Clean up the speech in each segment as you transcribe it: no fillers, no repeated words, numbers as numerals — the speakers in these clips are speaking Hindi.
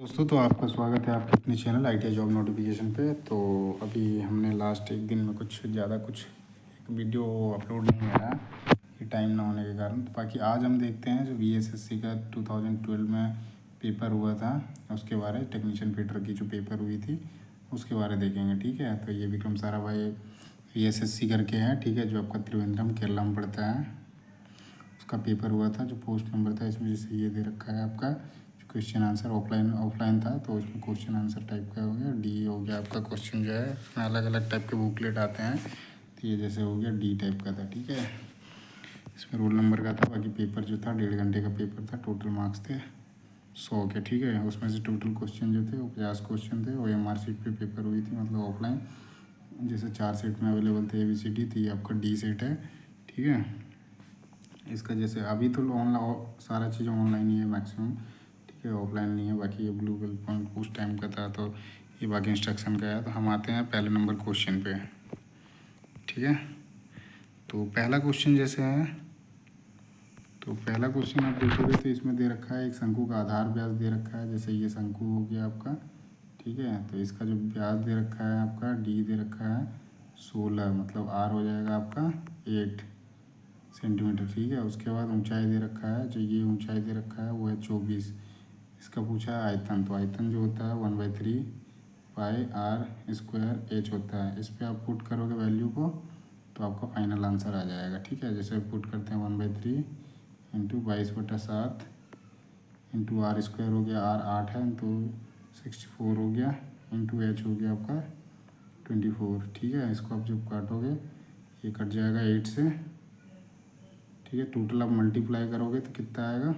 दोस्तों, तो आपका स्वागत है आपके अपने चैनल ITI जॉब नोटिफिकेशन पे। तो अभी हमने लास्ट एक दिन में कुछ ज़्यादा एक वीडियो अपलोड नहीं करा कि टाइम ना होने के कारण। तो बाकी आज हम देखते हैं जो VSSC का 2012 में पेपर हुआ था उसके बारे, टेक्नीशियन फिटर की जो पेपर हुई थी उसके बारे देखेंगे। ठीक है, तो ये विक्रम साराभाई VSSC करके है, ठीक है, जो आपका त्रिवेंद्रम केरला में पड़ता है। उसका पेपर हुआ था, जो पोस्ट नंबर था इसमें जैसे ये दे रखा है आपका क्वेश्चन आंसर। ऑफलाइन था तो इसमें क्वेश्चन आंसर टाइप का हो गया। डी हो गया आपका क्वेश्चन जो है, इसमें अलग अलग टाइप के बुकलेट आते हैं। तो ये जैसे हो गया डी टाइप का था, ठीक है। इसमें रोल नंबर का था। बाकी पेपर जो था 1.5 घंटे का पेपर था। टोटल मार्क्स थे 100 के, ठीक है। उसमें से टोटल क्वेश्चन जो थे वो 50 क्वेश्चन थे। OMR सीट पर पेपर हुई थी, मतलब ऑफलाइन। जैसे 4 सेट में अवेलेबल थे ABCD, तो ये आपका D सेट है, ठीक है। इसका जैसे अभी तो ऑनलाइन सारा चीज़ ऑनलाइन ही है मैक्सिमम, ठीक है, ऑफलाइन नहीं है। बाकी ये ब्लू बिल पॉइंट उस टाइम का था, तो ये बाकी इंस्ट्रक्शन का है। तो हम आते हैं पहले नंबर क्वेश्चन पे, ठीक है। तो पहला क्वेश्चन जैसे है, तो पहला क्वेश्चन आप देखोगे तो इसमें दे रखा है एक शंकु का आधार व्यास दे रखा है। जैसे ये शंकु हो गया आपका, ठीक है। तो इसका जो व्यास दे रखा है आपका D दे रखा है 16, मतलब R हो जाएगा आपका 8 सेंटीमीटर, ठीक है। उसके बाद ऊंचाई दे रखा है, जो ये ऊंचाई दे रखा है वो है 24। इसका पूछा है आयतन, तो आयतन जो होता है 1/3 पाई R² H होता है। इस पर आप पुट करोगे वैल्यू को तो आपका फाइनल आंसर आ जाएगा, ठीक है। जैसे पुट करते हैं 1/3 इंटू 22/7 इंटू R² हो गया, R 8 है, तो 64 हो गया, इंटू H हो गया आपका 24, ठीक है। इसको आप जब काटोगे ये कट जाएगा 8 से, ठीक है। टोटल आप मल्टीप्लाई करोगे तो कितना आएगा,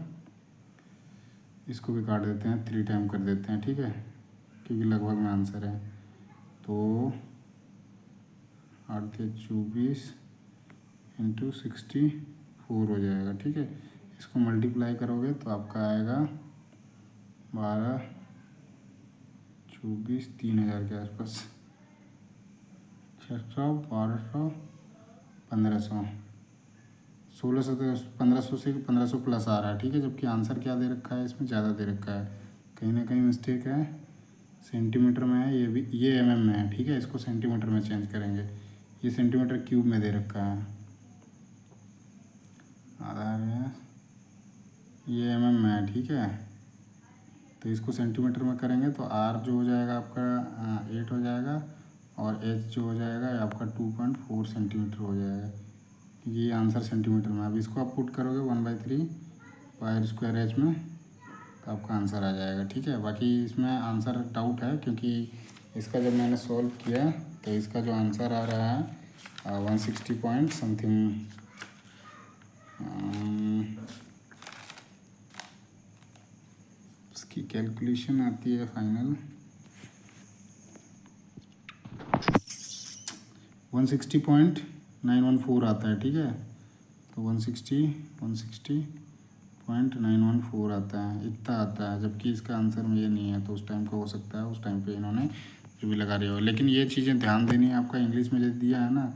इसको भी काट देते हैं, 3 टाइम कर देते हैं, ठीक है, क्योंकि लगभग में आंसर है। तो 8×24 इंटू 64 हो जाएगा, ठीक है। इसको मल्टीप्लाई करोगे तो आपका आएगा 12, 24, 3000 के आसपास, 600, 1200, 1500, 1600, 1500 से 1500 प्लस आ रहा है, ठीक है। जबकि आंसर क्या दे रखा है, इसमें ज़्यादा दे रखा है, कहीं ना कहीं मिस्टेक है। सेंटीमीटर में है, ये भी ये mm में है, ठीक है। इसको सेंटीमीटर में चेंज करेंगे। ये सेंटीमीटर क्यूब में दे रखा है आधार में, ये mm में है, ठीक है। तो इसको सेंटीमीटर में करेंगे तो R जो हो जाएगा आपका 8 हो जाएगा, और H जो हो जाएगा आपका 2.4 सेंटीमीटर हो जाएगा। ये आंसर सेंटीमीटर में। अब इसको आप पुट करोगे 1/3 पाई R² H में, तो आपका आंसर आ जाएगा, ठीक है। बाकी इसमें आंसर डाउट है, क्योंकि इसका जब मैंने सॉल्व किया तो इसका जो आंसर आ रहा है 160 पॉइंट समथिंग, उसकी कैलकुलेशन आती है फाइनल 160.914 आता है, ठीक है। तो 160.914 आता है, इतना आता है। जबकि इसका आंसर में ये नहीं है, तो उस टाइम का हो सकता है, उस टाइम पे इन्होंने जो भी लगा रही हो। लेकिन ये चीज़ें ध्यान देनी है आपका, इंग्लिश में जो दिया है ना,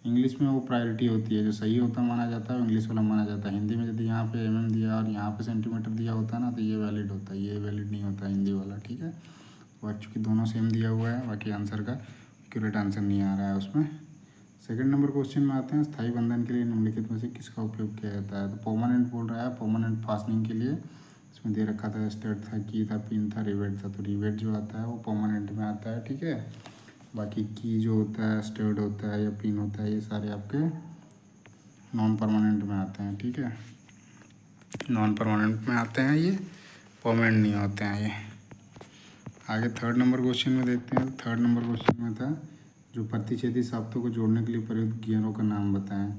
इंग्लिश में वो प्रायोरिटी होती है, जो सही होता माना जाता है इंग्लिश वाला माना जाता है। हिंदी में यदि यहाँ पे mm दिया और यहाँ पे सेंटीमीटर दिया होता है ना, तो ये वैलिड होता है, ये वैलिड नहीं होता हिंदी वाला, ठीक है। और चूँकि दोनों सेम दिया हुआ है, बाकी आंसर का एक्यूरेट आंसर नहीं आ रहा है उसमें। सेकंड नंबर क्वेश्चन में आते हैं, स्थायी बंधन के लिए निम्नलिखित में से किसका उपयोग किया जाता है। तो परमानेंट बोल रहा है, परमानेंट फास्टनिंग के लिए इसमें दे रखा था स्टड था, की था, पिन था, रिवेट था। तो रिवेट जो आता है वो परमानेंट में आता है, ठीक है। बाकी की जो होता है, स्टड होता है या पिन होता है, ये सारे आपके नॉन परमानेंट में आते हैं, ठीक है। नॉन परमानेंट में आते हैं ये, परमानेंट नहीं होते हैं ये। आगे थर्ड नंबर क्वेश्चन में देखते हैं। थर्ड नंबर क्वेश्चन में था जो प्रतिच्छेदी शाफ्टों को जोड़ने के लिए प्रयुक्त गियरों का नाम बताएं।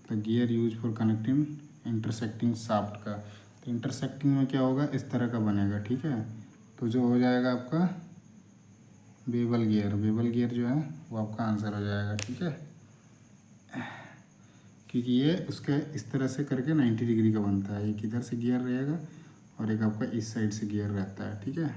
तो gear use for connecting intersecting shaft का, तो इंटरसेक्टिंग में क्या होगा, इस तरह का बनेगा, ठीक है। तो जो हो जाएगा आपका बेवल गियर, बेवल गियर जो है वो आपका आंसर हो जाएगा, ठीक है। क्योंकि ये उसके इस तरह से करके 90 डिग्री का बनता है। एक इधर से गियर रहेगा और एक आपका इस साइड से गियर रहता है, ठीक है।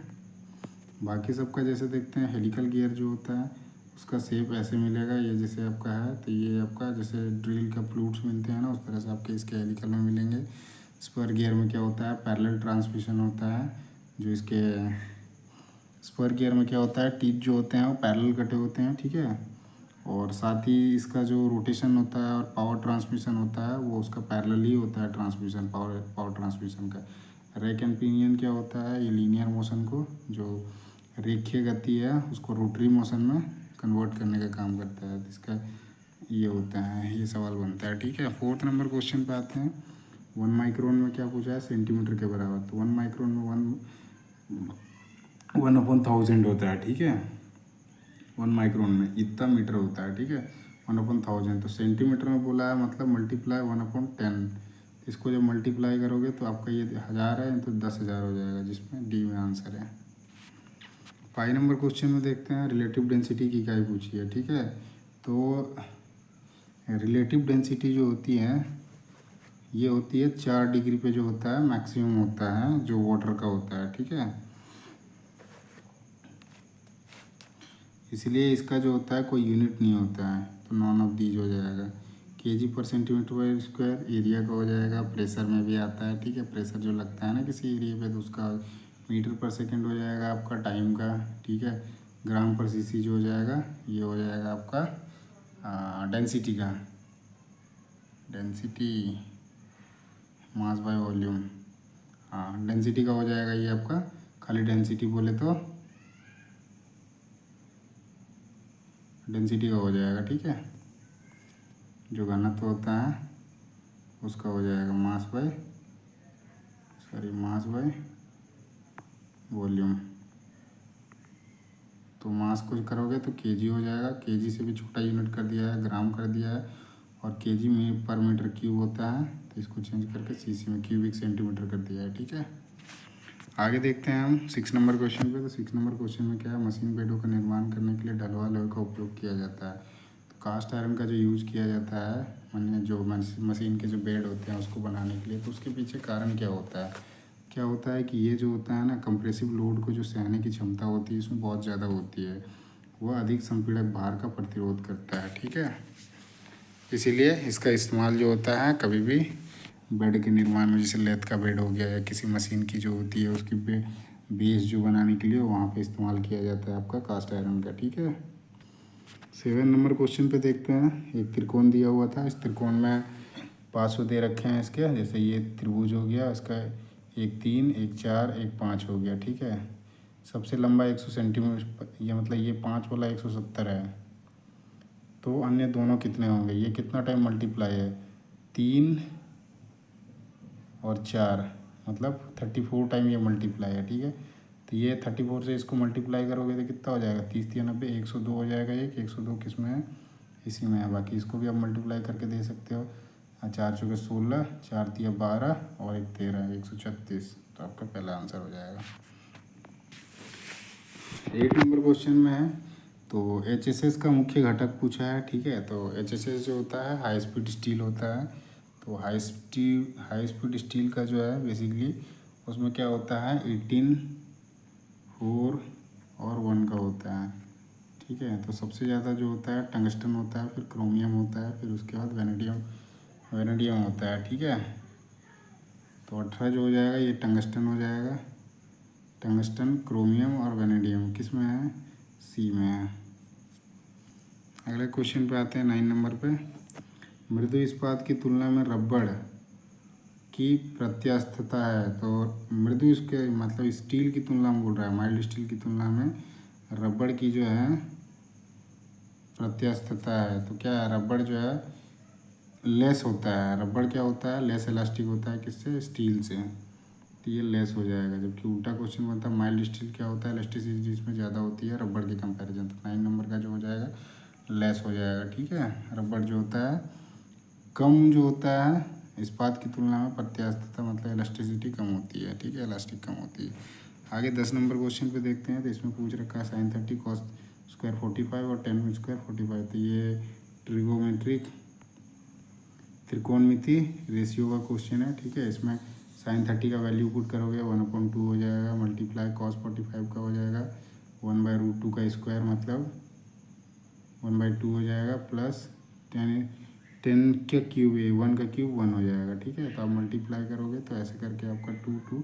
बाकी सबका जैसे देखते हैं, हेलिकल गियर जो होता है उसका शेप ऐसे मिलेगा, ये जैसे आपका है, तो ये आपका जैसे ड्रिल का फ्लूट्स मिलते हैं ना, उस तरह से आपके इसके हेलिकल में मिलेंगे। स्पर गियर में क्या होता है, पैरेलल ट्रांसमिशन होता है, जो इसके स्क्वायर गियर में क्या होता है, टीथ जो होते हैं वो पैरेलल कटे होते हैं, ठीक है। और साथ ही इसका जो रोटेशन होता है और पावर ट्रांसमिशन होता है वो उसका पैरेलल ही होता है, ट्रांसमिशन पावर पावर ट्रांसमिशन का। रैक एंड पिनियन क्या होता है, ये लीनियर मोशन को, जो रेखीय गति है उसको रोटरी मोशन में कन्वर्ट करने का काम करता है। इसका ये होता है, ये सवाल बनता है, ठीक है। 4th नंबर क्वेश्चन पे आते हैं। 1 माइक्रोन में क्या पूछा है, सेंटीमीटर के बराबर। तो 1 माइक्रोन में 1/1000 होता है, ठीक है। 1 माइक्रोन में इतना मीटर होता है, ठीक है। 1/1000 तो सेंटीमीटर में बोला है, मतलब मल्टीप्लाई 1/10। इसको जब मल्टीप्लाई करोगे तो आपका ये 1000 है तो 10,000 हो जाएगा, जिसमें डी में आंसर है। 5 नंबर क्वेश्चन में देखते हैं, रिलेटिव डेंसिटी की इकाई पूछी है, ठीक है। तो रिलेटिव डेंसिटी जो होती है ये होती है 4 डिग्री पे जो होता है मैक्सिमम होता है, जो वाटर का होता है, ठीक है। इसलिए इसका जो होता है कोई यूनिट नहीं होता है, तो नॉन ऑफ दीज हो जाएगा। केजी पर सेंटीमीटर पर स्क्वायर एरिया का हो जाएगा, प्रेशर में भी आता है, ठीक है। प्रेशर जो लगता है ना किसी एरिया पे तो उसका मीटर पर सेकंड हो जाएगा आपका टाइम का, ठीक है। ग्राम पर सीसी जो हो जाएगा ये हो जाएगा आपका डेंसिटी का, डेंसिटी मास बाय वॉल्यूम, हाँ डेंसिटी का हो जाएगा ये आपका। खाली डेंसिटी बोले तो डेंसिटी का हो जाएगा, ठीक है। जो घनत्व होता है उसका हो जाएगा मास बाय वॉल्यूम। तो मास को करोगे तो केजी हो जाएगा, केजी से भी छोटा यूनिट कर दिया है, ग्राम कर दिया है। और केजी में पर मीटर क्यूब होता है, तो इसको चेंज करके सीसी में क्यूबिक सेंटीमीटर कर दिया है, ठीक है। आगे देखते हैं हम 6 नंबर क्वेश्चन पे। तो 6 नंबर क्वेश्चन में क्या है, मशीन बेडों का निर्माण करने के लिए ढलवा लोहे का उपयोग किया जाता है। तो कास्ट आयरन का जो यूज़ किया जाता है, माने जो मशीन के जो बेड होते हैं उसको बनाने के लिए, तो उसके पीछे कारण क्या होता है। क्या होता है कि ये जो होता है ना, कंप्रेसिव लोड को जो सहने की क्षमता होती है इसमें बहुत ज़्यादा होती है, वह अधिक संपीड़क भार का प्रतिरोध करता है, ठीक है। इसीलिए इसका इस्तेमाल जो होता है कभी भी बेड के निर्माण में, जैसे लेथ का बेड हो गया या किसी मशीन की जो होती है उसकी बेस जो बनाने के लिए वहाँ पे इस्तेमाल किया जाता है आपका कास्ट आयरन का, ठीक है। 7 नंबर क्वेश्चन पे देखते हैं। एक त्रिकोण दिया हुआ था, इस त्रिकोण में पार्श्व दे रखे हैं इसके, जैसे ये त्रिभुज हो गया, इसका 1 3 1 4 1 5 हो गया, ठीक है। सबसे लंबा 100 सेंटीमीटर, ये मतलब ये 5 वाला 170 है, तो अन्य दोनों कितने होंगे। ये कितना टाइम मल्टीप्लाई है, 3 और 4, मतलब 34 टाइम ये मल्टीप्लाई है, ठीक है। तो ये 34 से इसको मल्टीप्लाई करोगे तो कितना हो जाएगा, 30 3 90 102 हो जाएगा। 102 किस में है, इसी में है। बाकी इसको भी आप मल्टीप्लाई करके दे सकते हो, 4 चौके 16, 4 तिया 12 और 1 13, 136। तो आपका पहला आंसर हो जाएगा। 8 नंबर क्वेश्चन में है, तो HSS का मुख्य घटक पूछा है, ठीक है। तो HSS जो होता है हाई स्पीड स्टील होता है। तो हाई स्पीड स्टील का जो है बेसिकली उसमें क्या होता है, 18 4 और 1 का होता है, ठीक है। तो सबसे ज़्यादा जो होता है टंगस्टन होता है, फिर क्रोमियम होता है, फिर उसके बाद वेनेडियम होता है, ठीक है। तो 18 जो हो जाएगा ये टंगस्टन हो जाएगा। टंगस्टन, क्रोमियम और वेनेडियम किस में है, सी में है। अगले क्वेश्चन पे आते हैं 9 नंबर पे। मृदु इस्पात की तुलना में रबड़ की प्रत्यास्थता है। तो मृदु इसके मतलब स्टील की तुलना में बोल रहा है, माइल्ड स्टील की तुलना में रबड़ की जो है प्रत्यास्थता है। तो क्या है, रबड़ जो है लेस होता है। रबड़ क्या होता है, लेस इलास्टिक होता है, किससे, स्टील से। तो ये लेस हो जाएगा। जबकि उल्टा क्वेश्चन बनता है, माइल्ड स्टील क्या होता है, इलास्टिसिटी इसमें ज़्यादा होती है रबड़ के कंपैरिजन। तो 9 नंबर का जो हो जाएगा लेस हो जाएगा, ठीक है। रबड़ जो होता है कम जो होता है इस्पात की तुलना में प्रत्यास्थता, मतलब इलास्टिसिटी कम होती है, ठीक है, इलास्टिक कम होती है। आगे 10 नंबर क्वेश्चन पे देखते हैं। तो इसमें पूछ रखा है sin 30 cos स्क्वायर 45 और tan स्क्वायर 45। तो ये ट्रिगोमेट्रिक त्रिकोणमिति रेशियो का क्वेश्चन है, ठीक है। इसमें sin 30 का वैल्यू पुट करोगे 1/2 हो जाएगा, मल्टीप्लाई cos 45 का हो जाएगा 1/√2 का स्क्वायर, मतलब 1/2 हो जाएगा, प्लस 10 का क्यूब, 1 का क्यूब 1 हो जाएगा, ठीक है। तो आप मल्टीप्लाई करोगे तो ऐसे करके आपका 2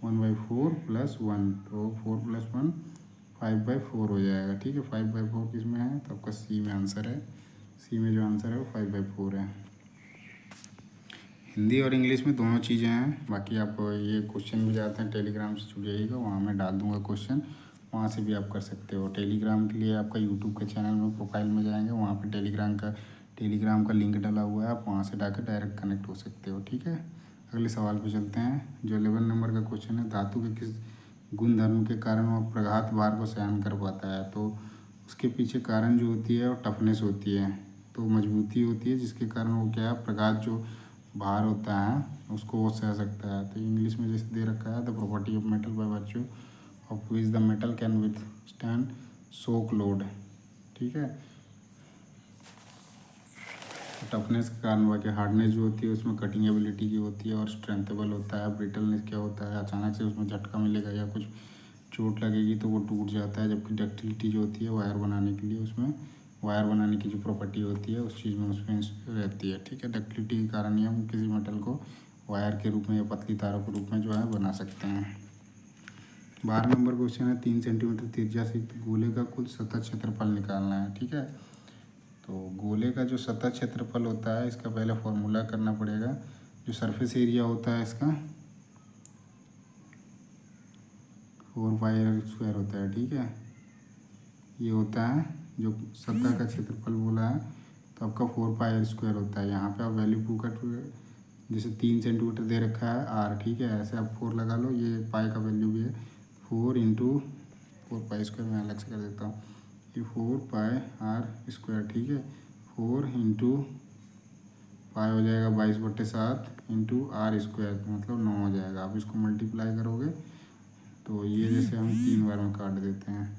1/4 + 1, तो 4 + 1 5/4 हो जाएगा। ठीक है, 5/4 किस में है, तो आपका सी में आंसर है। सी में जो आंसर है वो 5/4 है। हिंदी और इंग्लिश में दोनों चीज़ें हैं। बाकी आप ये क्वेश्चन भी जाते हैं टेलीग्राम से जुड़ जाइएगा, वहाँ मैं डाल दूँगा क्वेश्चन, वहाँ से भी आप कर सकते हो। टेलीग्राम के लिए आपका यूट्यूब के चैनल में प्रोफाइल में जाएंगे, वहाँ पे टेलीग्राम का लिंक डाला हुआ है, आप वहाँ से डाकर डायरेक्ट कनेक्ट हो सकते हो। ठीक है, अगले सवाल पे चलते हैं। जो 11 नंबर का क्वेश्चन है, धातु के किस गुण धर्म के कारण वह प्रघात भार को सहन कर पाता है। तो उसके पीछे कारण जो होती है वो टफनेस होती है, तो मजबूती होती है, जिसके कारण वो क्या है, प्रघात जो भार होता है उसको वो सह सकता है। तो इंग्लिश में जैसे दे रखा है, the property of metal by virtue of which the metal can withstand shock load. ठीक है, टफनेस के कारण बाकी हार्डनेस जो होती है उसमें कटिंग एबिलिटी की होती है, और स्ट्रेंथेबल होता है। ब्रिटलनेस क्या होता है, अचानक से उसमें झटका मिलेगा या कुछ चोट लगेगी तो वो टूट जाता है। जबकि डक्टिलिटी जो होती है वायर बनाने के लिए, उसमें वायर बनाने की जो प्रॉपर्टी होती है उस चीज़ में उसमें रहती है। ठीक है, डक्टिलिटी के कारण ही हम किसी मेटल को वायर के रूप में या पतली तारों के रूप में जो है बना सकते हैं। 12 नंबर क्वेश्चन है, 3 सेंटीमीटर त्रिज्या से गोले का कुल सतह क्षेत्रफल निकालना है। ठीक है, तो गोले का जो सतह क्षेत्रफल होता है, इसका पहले फॉर्मूला करना पड़ेगा। जो सरफेस एरिया होता है इसका 4πr² होता है। ठीक है, ये होता है जो सतह का क्षेत्रफल बोला है, तो आपका 4πr² होता है। यहाँ पे आप वैल्यू पुट कर, जैसे 3 सेंटीमीटर दे रखा है आर, ठीक है, ऐसे आप 4 लगा लो, ये पाई का वैल्यू भी है 4 इंटू 4π² मैं अलग से कर देता हूँ, ये 4πr²। ठीक है, 4 इंटू पाई हो जाएगा 22/7 इंटू r² मतलब 9 हो जाएगा। आप इसको मल्टीप्लाई करोगे तो ये जैसे हम 3 बार में काट देते हैं,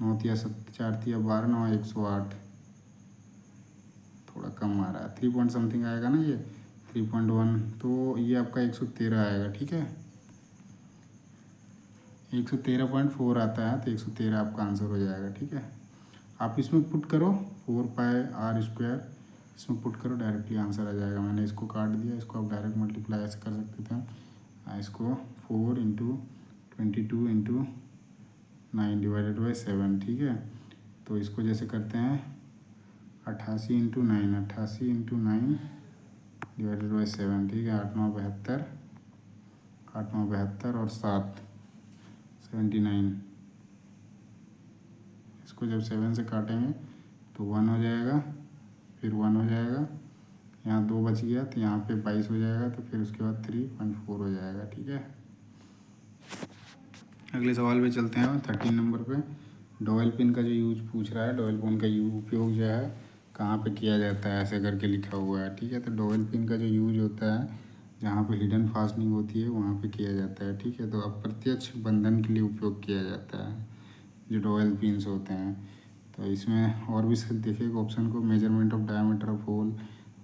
9 तिया 7 4 तिया 12, 9 108, थोड़ा कम आ रहा है, 3 पॉइंट समथिंग आएगा ना, ये 3.1, तो ये आपका 113 आएगा। ठीक है, 113.4 आता है, तो 113 आपका आंसर हो जाएगा। ठीक है, आप इसमें पुट करो 4πr², इसमें पुट करो, डायरेक्टली आंसर आ जाएगा। मैंने इसको काट दिया, इसको आप डायरेक्ट मल्टीप्लाई ऐसे कर सकते थे हम। इसको 4 इंटू 22 इंटू 9 डिवाइडेड बाई 7। ठीक है, तो इसको जैसे करते हैं 88 इंटू 9, 88 इंटू 9 डिवाइडेड बाई 7। ठीक है, 8 9 72, 8 9 72 और 7 79। इसको जब 7 से काटेंगे तो 1 हो जाएगा, फिर 1 हो जाएगा, यहाँ 2 बच गया तो यहाँ पे 22 हो जाएगा, तो फिर उसके बाद 3.4 हो जाएगा। ठीक है, अगले सवाल पे चलते हैं। 13 नंबर पे डॉयल पिन का जो यूज पूछ रहा है, डॉयल पिन का उपयोग जो है कहाँ पे किया जाता है, ऐसे करके लिखा हुआ है। ठीक है, तो डॉयल पिन का जो यूज होता है, जहाँ पे हिडन फास्टनिंग होती है वहाँ पे किया जाता है। ठीक है, तो अप्रत्यक्ष बंधन के लिए उपयोग किया जाता है जो डॉयल पिन्स होते हैं। तो इसमें और भी देखिएगा ऑप्शन को, measurement of diameter of hole.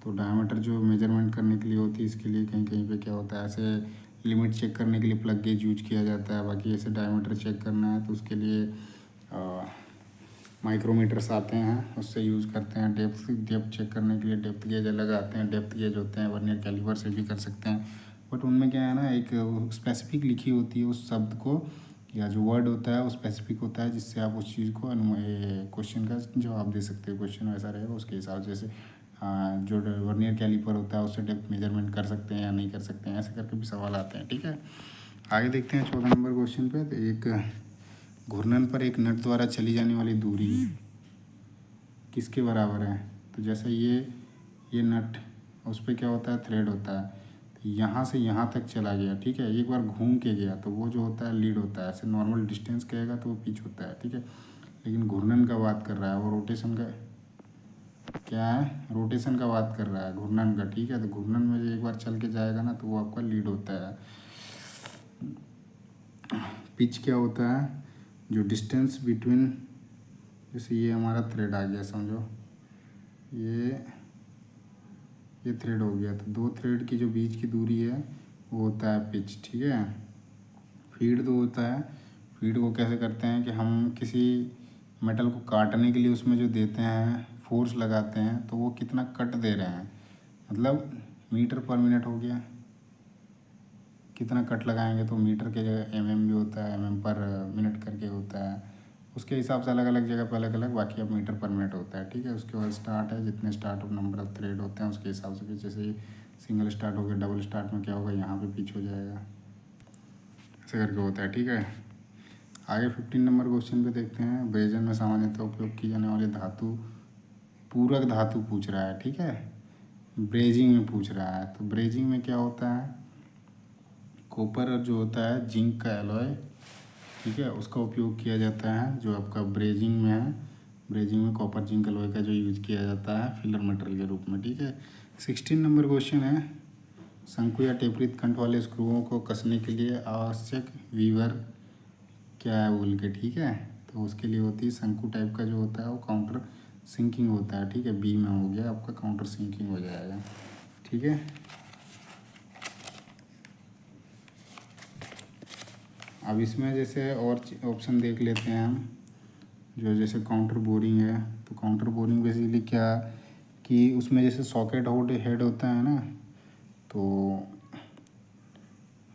तो डायमीटर जो मेजरमेंट करने के लिए होती है, इसके लिए कहीं कहीं पे क्या होता है, ऐसे लिमिट चेक करने के लिए प्लग गेज यूज किया जाता है। बाकी ऐसे डायमीटर चेक करना है तो उसके लिए माइक्रोमीटर्स आते हैं, उससे यूज़ करते हैं। डेप्थ चेक करने के लिए डेप्थ गेज अलग आते हैं, डेप्थ गेज होते हैं, वर्नियर कैलिपर से भी कर सकते हैं। बट उनमें क्या है ना, एक स्पेसिफिक लिखी होती है उस शब्द को, या जो वर्ड होता है वो स्पेसिफिक होता है, जिससे आप उस चीज़ को क्वेश्चन का जवाब दे सकते हो। क्वेश्चन वैसा रहेगा उसके हिसाब से, जैसे जो वर्नियर कैलिपर होता है उससे डेप्थ मेजरमेंट कर सकते हैं या नहीं कर सकते हैं, ऐसे करके भी सवाल आते हैं। ठीक है, आगे देखते हैं 14 नंबर क्वेश्चन पे। तो एक घूर्णन पर एक नट द्वारा चली जाने वाली दूरी किसके बराबर है। तो जैसे ये नट, उस पर क्या होता है, थ्रेड होता है, तो यहाँ से यहाँ तक चला गया। ठीक है, एक बार घूम के गया तो वो जो होता है लीड होता है। ऐसे नॉर्मल डिस्टेंस कहेगा तो वो पिच होता है। ठीक है, लेकिन घूर्णन का बात कर रहा है, वो रोटेशन का क्या है, रोटेशन का बात कर रहा है, घूर्णन का। ठीक है, तो घूर्णन में जो एक बार चल के जाएगा ना तो वो आपका लीड होता है। पिच क्या होता है, जो डिस्टेंस बिटवीन, जैसे ये हमारा थ्रेड आ गया, समझो ये थ्रेड हो गया, तो 2 थ्रेड की जो बीच की दूरी है वो होता है पिच। ठीक है, फीड तो होता है, फीड को कैसे करते हैं कि हम किसी मेटल को काटने के लिए उसमें जो देते हैं, फोर्स लगाते हैं, तो वो कितना कट दे रहे हैं, मतलब मीटर पर मिनट हो गया, कितना कट लगाएंगे, तो मीटर के जगह mm भी होता है, mm पर मिनट करके होता है। उसके हिसाब से अलग अलग जगह पर अलग अलग, बाकी अब मीटर पर मिनट होता है, ठीक है। उसके बाद स्टार्ट है, जितने start of number of thread होते हैं उसके हिसाब से, जैसे ही सिंगल स्टार्ट हो गया, डबल स्टार्ट में क्या होगा, यहाँ पे पिच हो जाएगा, ऐसे करके होता है, ठीक है। आगे 15 नंबर क्वेश्चन पे देखते हैं। ब्रेजन में सामान्यतः उपयोग की जाने वाली धातु, पूरक धातु पूछ रहा है, ठीक है। ब्रेजिंग में पूछ रहा है, तो ब्रेजिंग में क्या होता है, कॉपर जो होता है जिंक का एलॉय, ठीक है, उसका उपयोग किया जाता है जो आपका ब्रेजिंग में है। ब्रेजिंग में कॉपर जिंक एलॉय का जो यूज किया जाता है फिलर मटेरियल के रूप में, ठीक है। 16 नंबर क्वेश्चन है, शंकु या टेपरित कंठ वाले स्क्रूओं को कसने के लिए आवश्यक वीवर क्या है बोल के, ठीक है। तो उसके लिए होती है शंकु टाइप का जो होता है वो काउंटर सिंकिंग होता है, ठीक है। बी में हो गया आपका काउंटर सिंकिंग हो जाएगा, ठीक है। अब इसमें जैसे और ऑप्शन देख लेते हैं हम, जो जैसे काउंटर बोरिंग है, तो काउंटर बोरिंग बेसिकली क्या कि उसमें जैसे सॉकेट हेड होता है ना, तो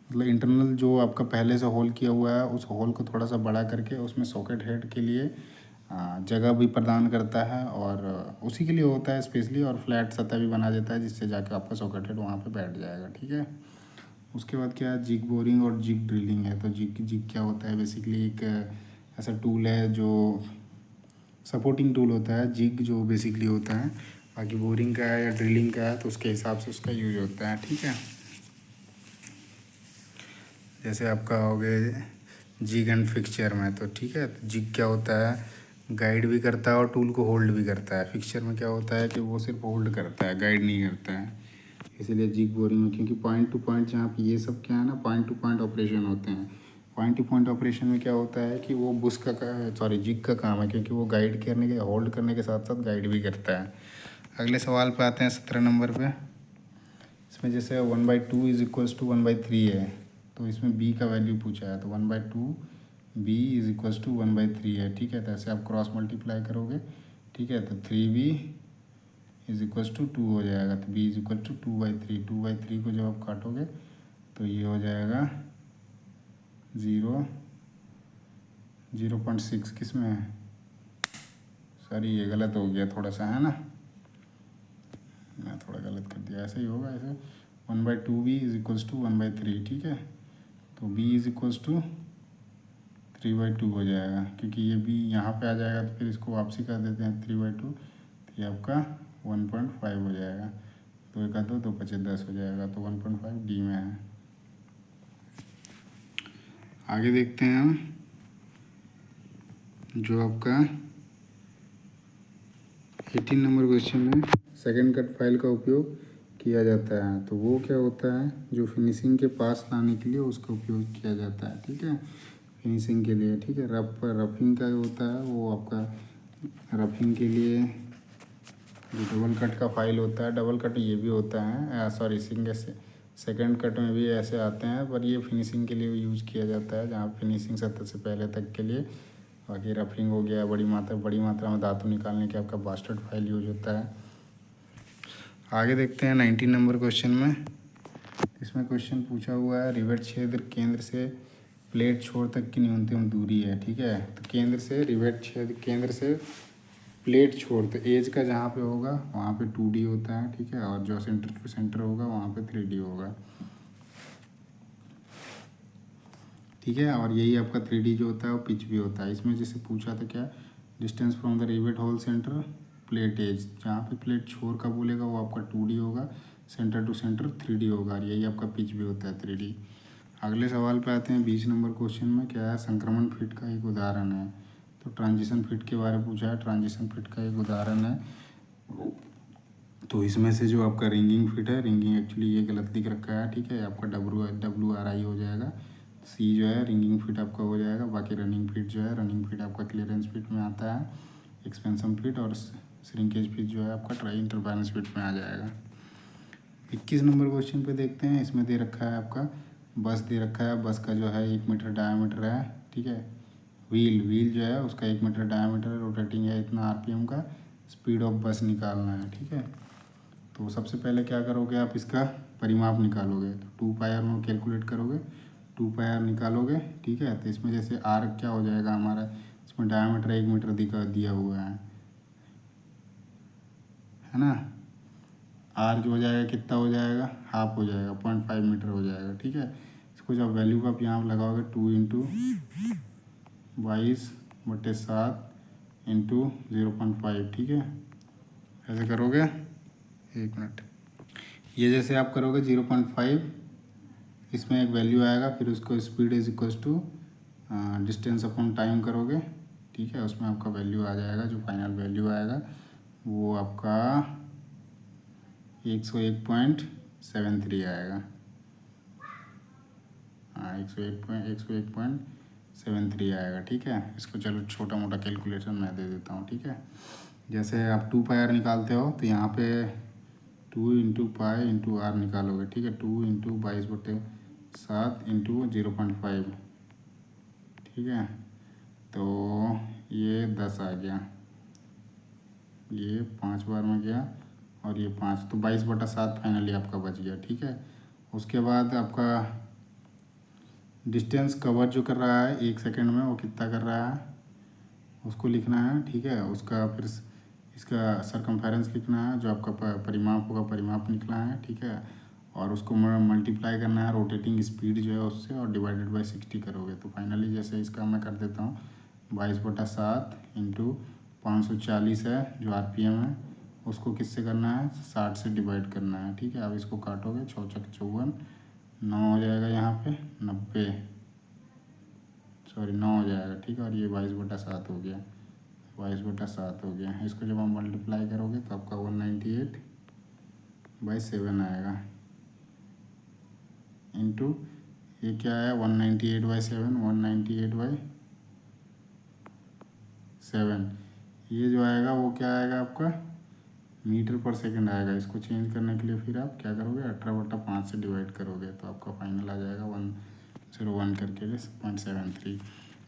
मतलब इंटरनल जो आपका पहले से होल किया हुआ है उस होल को थोड़ा सा बड़ा करके उसमें सॉकेट हेड के लिए जगह भी प्रदान करता है, और उसी के लिए होता है स्पेशली, और फ्लैट सतह भी बना देता है जिससे जाके आपका सॉकेट हेड वहाँ पे बैठ जाएगा, ठीक है। उसके बाद क्या है, जिग बोरिंग और जिग ड्रिलिंग है। तो जिग जिग क्या होता है, बेसिकली एक ऐसा टूल है जो सपोर्टिंग टूल होता है। जिग जो बेसिकली होता है, बाकी बोरिंग का है या ड्रिलिंग का है तो उसके हिसाब से उसका यूज होता है, ठीक है। जैसे आपका हो गया जिग एंड फिक्सचर में, तो ठीक है, तो जिग क्या होता है, गाइड भी करता है और टूल को होल्ड भी करता है। फिक्सचर में क्या होता है कि वो सिर्फ होल्ड करता है, गाइड नहीं करता है, इसीलिए जिग बोरिंग में। क्योंकि पॉइंट टू पॉइंट जहाँ पे ये सब क्या है ना, पॉइंट टू पॉइंट ऑपरेशन होते हैं। पॉइंट टू पॉइंट ऑपरेशन में क्या होता है कि वो बुश का सॉरी जिग का काम है, क्योंकि वो गाइड करने के होल्ड करने के साथ साथ गाइड भी करता है। अगले सवाल पे आते हैं 17 नंबर पे। इसमें जैसे 1/2 इज इक्वल्स टू 1/3 है, तो इसमें बी का वैल्यू पूछा है, तो 1/2 बी इज इक्वल्स टू 1/3 है, ठीक है। तो ऐसे आप क्रॉस मल्टीप्लाई करोगे, ठीक है, तो 3b इज इक्वल्स टू 2 हो जाएगा, तो b इज इक्वल टू 2/3। 2/3 को जब आप काटोगे तो ये हो जाएगा 0.6, किस में है, सॉरी ये गलत हो गया थोड़ा सा, है ना, मैं थोड़ा गलत कर दिया, ऐसे ही होगा ऐसे। 1/2 b इज इक्वल्स टू 1/3, ठीक है। तो b इज इक्वल्स टू 3/2 हो जाएगा, क्योंकि ये b यहाँ पे आ जाएगा तो फिर इसको वापसी कर देते हैं 3/2, तो ये आपका 1.5 हो जाएगा। 2 का 2, 2 × 10 हो जाएगा, तो 1.5 डी में है। आगे देखते हैं हम, जो आपका 18 नंबर क्वेश्चन में सेकंड कट फाइल का उपयोग किया जाता है, तो वो क्या होता है, जो फिनिशिंग के पास लाने के लिए उसका उपयोग किया जाता है, ठीक है, फिनिशिंग के लिए, ठीक है। रफिंग का होता है वो आपका, रफिंग के लिए जो डबल कट का फाइल होता है, डबल कट ये भी होता है, सॉरी सिंगल से सेकेंड कट में भी ऐसे आते हैं, पर ये फिनिशिंग के लिए यूज़ किया जाता है, जहाँ फिनिशिंग सतह से पहले तक के लिए। बाकी रफिंग हो गया, बड़ी मात्रा में धातु निकालने के आपका बास्टर्ड फाइल यूज होता है। आगे देखते हैं 19 नंबर क्वेश्चन में। इसमें क्वेश्चन पूछा हुआ है, रिवेट छेद केंद्र से प्लेट छोर तक की न्यूनतम दूरी है, ठीक है। तो केंद्र से रिवेट छेद, केंद्र से प्लेट छोर, तो एज का जहाँ पे होगा वहाँ पे 2D होता है, ठीक है, और जो सेंटर टू सेंटर होगा वहाँ पे 3D होगा, ठीक है। और यही आपका 3D जो होता है वो पिच भी होता है। इसमें जैसे पूछा था क्या, distance from the rivet hole center plate edge, जहाँ पे प्लेट छोर का बोलेगा वो आपका 2D होगा, सेंटर टू सेंटर 3D होगा, और यही आपका पिच भी होता है 3D। अगले सवाल पे आते हैं 20 नंबर क्वेश्चन में, क्या है, संक्रमण फिट का एक उदाहरण है। तो ट्रांजिशन फिट के बारे में पूछा है, ट्रांजिशन फिट का एक उदाहरण है। तो इसमें से जो आपका रिंगिंग फिट है, रिंगिंग एक्चुअली ये गलत लिख रखा है, ठीक है, आपका WRI हो जाएगा। सी जो है रिंगिंग फिट आपका हो जाएगा। बाकी रनिंग फिट जो है, रनिंग फिट आपका क्लियरेंस फिट में आता है। एक्सपेंशन फिट और श्रिंकेज फिट जो है आपका ट्राई इंटरफेरेंस फिट में आ जाएगा। 21 नंबर क्वेश्चन पे देखते हैं। इसमें दे रखा है आपका बस दे रखा है, बस का जो है 1 मीटर डायामीटर है, ठीक है। व्हील जो है उसका 1 मीटर डायामीटर है, रोटेटिंग है इतना RPM का, स्पीड ऑफ बस निकालना है, ठीक है। तो सबसे पहले क्या करोगे, आप इसका परिमाप निकालोगे, तो 2πr में कैलकुलेट करोगे, 2πr निकालोगे, ठीक है। तो इसमें जैसे आर क्या हो जाएगा हमारा, इसमें डायमीटर 1 मीटर दिया हुआ है ना। आर जो हो जाएगा कितना हो जाएगा, हाफ हो जाएगा, 0.5 मीटर हो जाएगा, ठीक है। इसको जब वैल्यू का आप यहाँ पर लगाओगे 2 × 22/7 × 0.5, ठीक है। ऐसे करोगे, 1 मिनट, ये जैसे आप करोगे 0.5, इसमें एक वैल्यू आएगा, फिर उसको speed is equals to distance upon time करोगे, ठीक है। उसमें आपका वैल्यू आ जाएगा, जो फाइनल वैल्यू आएगा वो आपका 101.73 आएगा। हाँ, 101.73 आएगा, ठीक है। इसको चलो छोटा मोटा कैलकुलेशन मैं दे देता हूँ, ठीक है। जैसे आप 2πr निकालते हो तो यहाँ पे 2 × π × r निकालोगे, ठीक है। 2 × 22/7 × 0.5, ठीक है। तो ये 10 आ गया, ये 5 बार में गया और ये 5, तो 22/7 फाइनली आपका बच गया, ठीक है। उसके बाद आपका डिस्टेंस कवर जो कर रहा है 1 सेकंड में, वो कितना कर रहा है उसको लिखना है, ठीक है। उसका फिर इसका सरकमफेरेंस लिखना है, जो आपका परिमाप होगा, परिमाप निकला है, ठीक है। और उसको मल्टीप्लाई करना है रोटेटिंग स्पीड जो है उससे, और डिवाइडेड बाई 60 करोगे। तो फाइनली जैसे इसका मैं कर देता हूँ 22/7 × 540 है जो RPM है, उसको किससे करना है, 60 से डिवाइड करना है, ठीक है। अब इसको काटोगे, 6 × 54, 9 हो जाएगा, यहाँ पे 90, सॉरी 9 हो जाएगा, ठीक है। और ये 22/7 हो गया, 22/7 हो गया। इसको जब आप मल्टीप्लाई करोगे तो आपका 198/7 आएगा, इंटू ये क्या है 198/7, 198/7, ये जो आएगा वो क्या आएगा आपका मीटर पर सेकंड आएगा। इसको चेंज करने के लिए फिर आप क्या करोगे, 18/5 से डिवाइड करोगे, तो आपका फाइनल आ जाएगा 101 करके 0.73।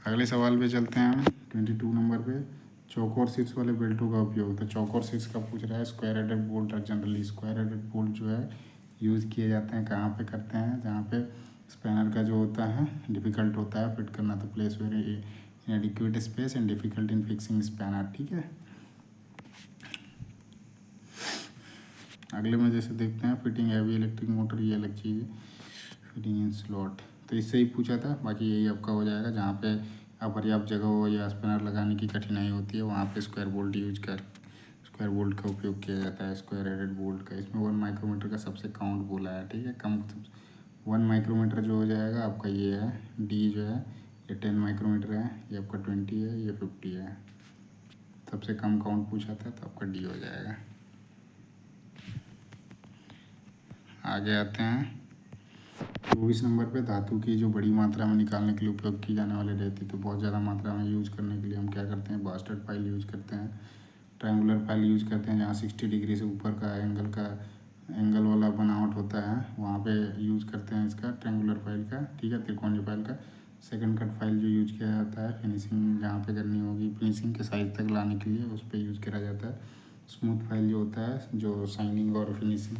अगले सवाल पे चलते हैं हम, 22 नंबर पे। चौकोर शीट्स वाले बेल्टों का उपयोग, तो चौकोर शीट्स का पूछ रहा है। Square headed bolt, generally square headed bolt जो है यूज़ किए जाते हैं, कहाँ पे करते हैं, जहाँ पे स्पैनर का जो होता है डिफ़िकल्ट होता है फिट करना, तो place very इनएडिक्वेट space and difficult in fixing spanner, ठीक है। अगले में जैसे देखते हैं फिटिंग हैवी इलेक्ट्रिक मोटर, ये अलग चीज़ है, फिटिंग इन स्लॉट, तो इससे ही पूछा था। बाकी यही आपका हो जाएगा, जहाँ पे अपर्याप्त जगह हो या स्पैनर लगाने की कठिनाई होती है, वहाँ पे स्क्वायर बोल्ट का उपयोग किया जाता है, स्क्वायर हेडेड बोल्ट का। इसमें 1 माइक्रोमीटर का सबसे काउंट बोला है, ठीक है। कम 1 माइक्रोमीटर जो हो जाएगा आपका ये है, डी जो है ये 10 माइक्रोमीटर है, ये आपका 20 है, ये 50 है। सबसे कम काउंट पूछा था तो आपका डी हो जाएगा। आगे आते हैं 24 नंबर पे। धातु की जो बड़ी मात्रा में निकालने के लिए उपयोग की जाने वाली रेती, तो बहुत ज़्यादा मात्रा में यूज़ करने के लिए हम क्या करते हैं, बास्टेड फाइल यूज़ करते हैं, ट्रायंगुलर फाइल यूज़ करते हैं, जहाँ 60 डिग्री से ऊपर का एंगल वाला बनावट होता है, वहाँ पे यूज़ करते हैं इसका, ट्रायंगुलर फाइल का, ठीक है, त्रिकोणीय फाइल का। सेकंड कट फाइल जो यूज़ किया जाता है फिनिशिंग जहाँ पे करनी होगी, फिनिशिंग के साइज तक लाने के लिए उस पर यूज़ करा जाता है। स्मूथ फाइल जो होता है, जो शाइनिंग और फिनिशिंग,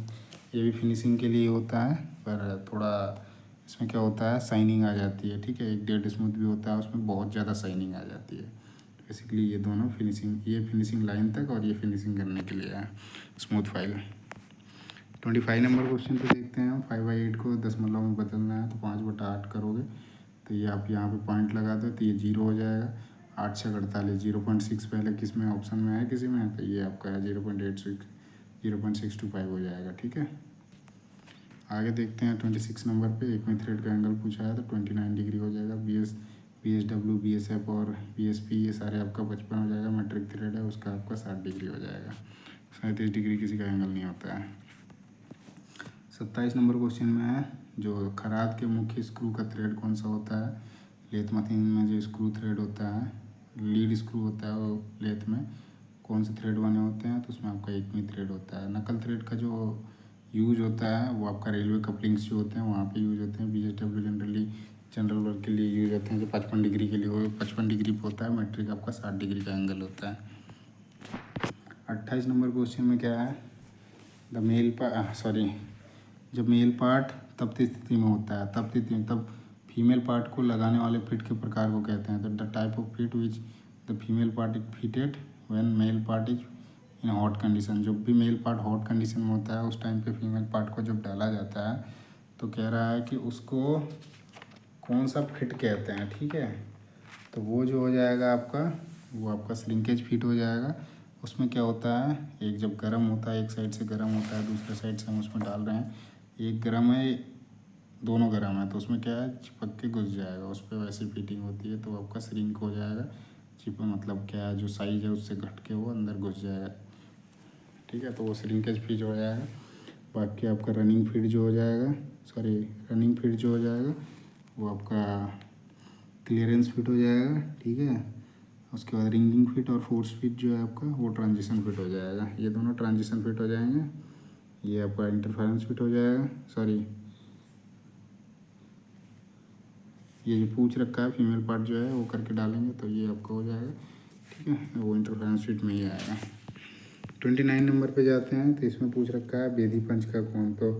ये भी फिनिशिंग के लिए होता है, पर थोड़ा इसमें क्या होता है शाइनिंग आ जाती है, ठीक है। एक डेड स्मूथ भी होता है, उसमें बहुत ज़्यादा शाइनिंग आ जाती है। बेसिकली ये दोनों फिनिशिंग, ये फिनिशिंग लाइन तक और ये फिनिशिंग करने के लिए है स्मूथ फाइल। 25 नंबर क्वेश्चन पे देखते हैं हम। 5/8 को दशमलव में बदलना है, तो 5/8 करोगे तो ये आप यहाँ पे पॉइंट लगा दो, तो ये 0 हो जाएगा। 8 × 48, 0.6 पहले किस में ऑप्शन में है, किसी में, तो ये आपका है 0.625 हो जाएगा, ठीक है। आगे देखते हैं 26 नंबर पे। एक में थ्रेड का एंगल पूछा है, तो 29 डिग्री हो जाएगा। BSW, BSF और BSP ये सारे आपका 55 हो जाएगा। मेट्रिक थ्रेड है उसका आपका 60 डिग्री हो जाएगा। 37 डिग्री किसी का एंगल नहीं होता है। 27 नंबर क्वेश्चन में है, जो खराद के मुख्य स्क्रू का थ्रेड कौन सा होता है। लेथ मशीन में जो स्क्रू थ्रेड होता है, लीड स्क्रू होता है, वो लेथ में कौन से थ्रेड बने होते हैं, तो उसमें आपका एकमी थ्रेड होता है। नकल थ्रेड का जो यूज होता है वो आपका रेलवे कपलिंग्स जो होते हैं वहाँ पे यूज होते हैं। BSW जनरल वर्क के लिए यूज होते हैं, जो 55 डिग्री के लिए वो 55 डिग्री पे होता है। मेट्रिक आपका 60 डिग्री का एंगल होता है। 28 नंबर क्वेश्चन में क्या है, जब मेल पार्ट तप्ती स्थिति में होता है, तब फीमेल पार्ट को लगाने वाले फिट के प्रकार को कहते हैं। तो the type of fit which the female part is fitted when male part is in hot condition. जब भी मेल पार्ट हॉट कंडीशन में होता है उस टाइम पे फीमेल पार्ट को जब डाला जाता है तो कह रहा है कि उसको कौन सा फिट कहते हैं, ठीक है। तो वो जो हो जाएगा आपका, वो आपका श्रिंकेज फिट हो जाएगा। उसमें क्या होता है, एक जब गर्म होता है, एक साइड से गर्म होता है, दूसरे साइड से हम उसमें डाल रहे हैं, एक गर्म है दोनों गर्म है, तो उसमें क्या है चिपक के घुस जाएगा, उस पर वैसी फिटिंग होती है तो आपका श्रिंक हो जाएगा। चिप मतलब क्या है, जो साइज़ है उससे घट के वो अंदर घुस जाएगा, ठीक है। तो वो श्रिंकेज फिट हो जाएगा। बाकी आपका रनिंग फिट जो हो जाएगा, सॉरी रनिंग फिट जो हो जाएगा वो आपका क्लियरेंस फिट हो जाएगा, ठीक है। उसके बाद रिंगिंग फिट और फोर्स फिट जो है आपका वो ट्रांजिशन फिट हो जाएगा। ये दोनों ट्रांजिशन फिट हो जाएंगे। ये आपका इंटरफेरेंस फिट हो जाएगा, सॉरी ये जो पूछ रखा है फीमेल पार्ट जो है वो करके डालेंगे तो ये आपका हो जाएगा, ठीक है। वो इंटरफेरेंस फिट में ही आएगा। 29 नंबर पे जाते हैं तो इसमें पूछ रखा है बेदी पंच का कोण। तो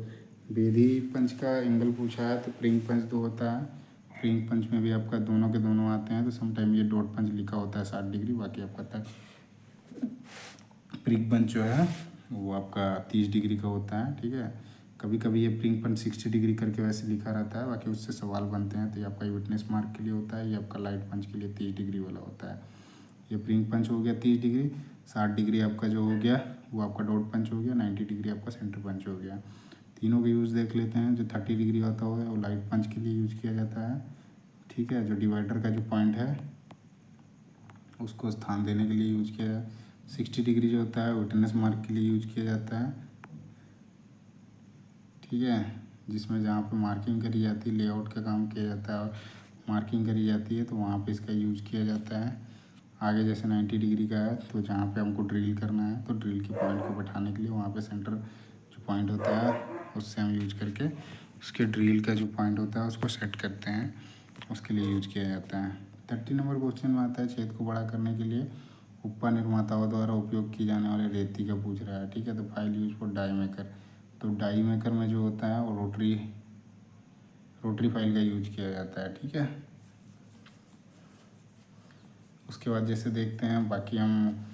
बेदी पंच का एंगल पूछा है तो प्रिंग पंच 2 होता है। प्रिंग पंच में भी आपका दोनों के दोनों आते हैं, तो समटाइम ये डॉट पंच लिखा होता है 60 डिग्री, बाकी आपका तक प्रिंग पंच जो है वो आपका 30 डिग्री का होता है, ठीक है। कभी कभी ये प्रिंग पंच 60 डिग्री करके वैसे लिखा रहता है, बाकी उससे सवाल बनते हैं। तो ये आपका विटनेस मार्क के लिए होता है, ये आपका लाइट पंच के लिए 30 डिग्री वाला होता है। ये प्रिंग पंच हो गया 30 डिग्री, 60 डिग्री आपका जो हो गया वो आपका डॉट पंच हो गया, 90 डिग्री आपका सेंटर पंच हो गया। तीनों के यूज़ देख लेते हैं। जो 30 डिग्री होता है वो लाइट पंच के लिए यूज किया जाता है, ठीक है। जो डिवाइडर का जो पॉइंट है उसको स्थान देने के लिए यूज किया जाता है। 60 डिग्री जो होता है विटनेस मार्क के लिए यूज किया जाता है, ठीक है। जिसमें जहाँ पे मार्किंग करी जाती है, लेआउट का काम किया जाता है और मार्किंग करी जाती है तो वहाँ पे इसका यूज किया जाता है। आगे जैसे 90 डिग्री का है तो जहाँ पे हमको ड्रिल करना है तो ड्रिल के पॉइंट को बैठाने के लिए वहाँ पे सेंटर जो पॉइंट होता है उससे हम यूज करके उसके ड्रिल का जो पॉइंट होता है उसको सेट करते हैं, उसके लिए यूज किया जाता है। 30 नंबर क्वेश्चन में आता है छेद को बड़ा करने के लिए उपा निर्माताओं द्वारा उपयोग की जाने वाले रेती का पूछ रहा है, ठीक है। तो file use for die maker. तो डाई मेकर में जो होता है वो रोटरी फाइल का यूज किया जाता है, ठीक है। उसके बाद जैसे देखते हैं बाकी हम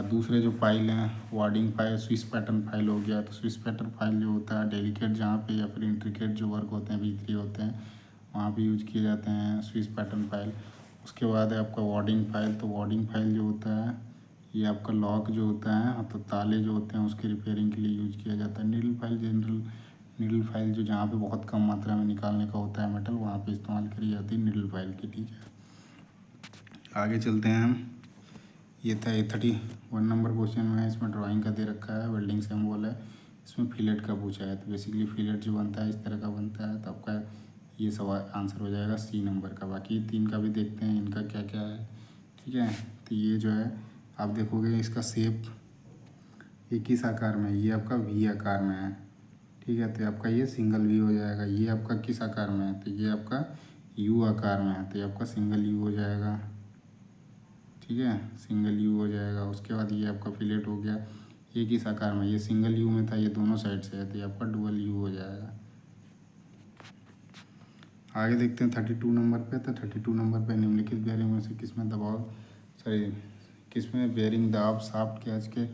दूसरे जो फाइल हैं wording file, Swiss pattern file हो गया। तो स्विस पैटर्न फाइल जो होता है डेलिकेट जहाँ पे या फिर इंट्रिकेट जो वर्क होते हैं V3 होते हैं वहाँ पे यूज किए जाते हैं स्विस पैटर्न फाइल। उसके बाद है आपका वार्डिंग फाइल। तो वार्डिंग फाइल जो होता है ये आपका लॉक जो होता है मतलब ताले जो होते हैं उसके रिपेयरिंग के लिए यूज किया जाता है। Needle file general needle file जो जहाँ पे बहुत कम मात्रा में निकालने का होता है मेटल वहाँ पे इस्तेमाल करी जाती है नीडल फाइल की, ठीक है। आगे चलते हैं हम। ये था 31 नंबर क्वेश्चन में, इसमें ड्राइंग का दे रखा है, वेल्डिंग सिंबल है, इसमें फिलेट का पूछा है। तो बेसिकली फिलेट जो बनता है इस तरह का बनता है, तो आपका ये सवाल आंसर हो जाएगा C नंबर का। बाकी 3 का भी देखते हैं इनका क्या क्या है, ठीक है। तो ये जो है आप देखोगे इसका शेप ये किस आकार में है, ये आपका V आकार में है, ठीक है। तो आपका ये सिंगल V हो जाएगा। ये आपका किस आकार में है, तो ये आपका U आकार में है, तो ये आपका सिंगल U हो जाएगा, ठीक है। सिंगल यू हो जाएगा। उसके बाद ये आपका फिलेट हो गया, ये किस आकार में, ये सिंगल यू में था, ये दोनों साइड से है तो ये आपका डुअल यू हो जाएगा। आगे देखते हैं 32 नंबर पे। तो 32 नंबर पे निम्नलिखित बेयरिंग में से किसमें दबाव किसमें बेयरिंग दाब शाफ्ट कैच के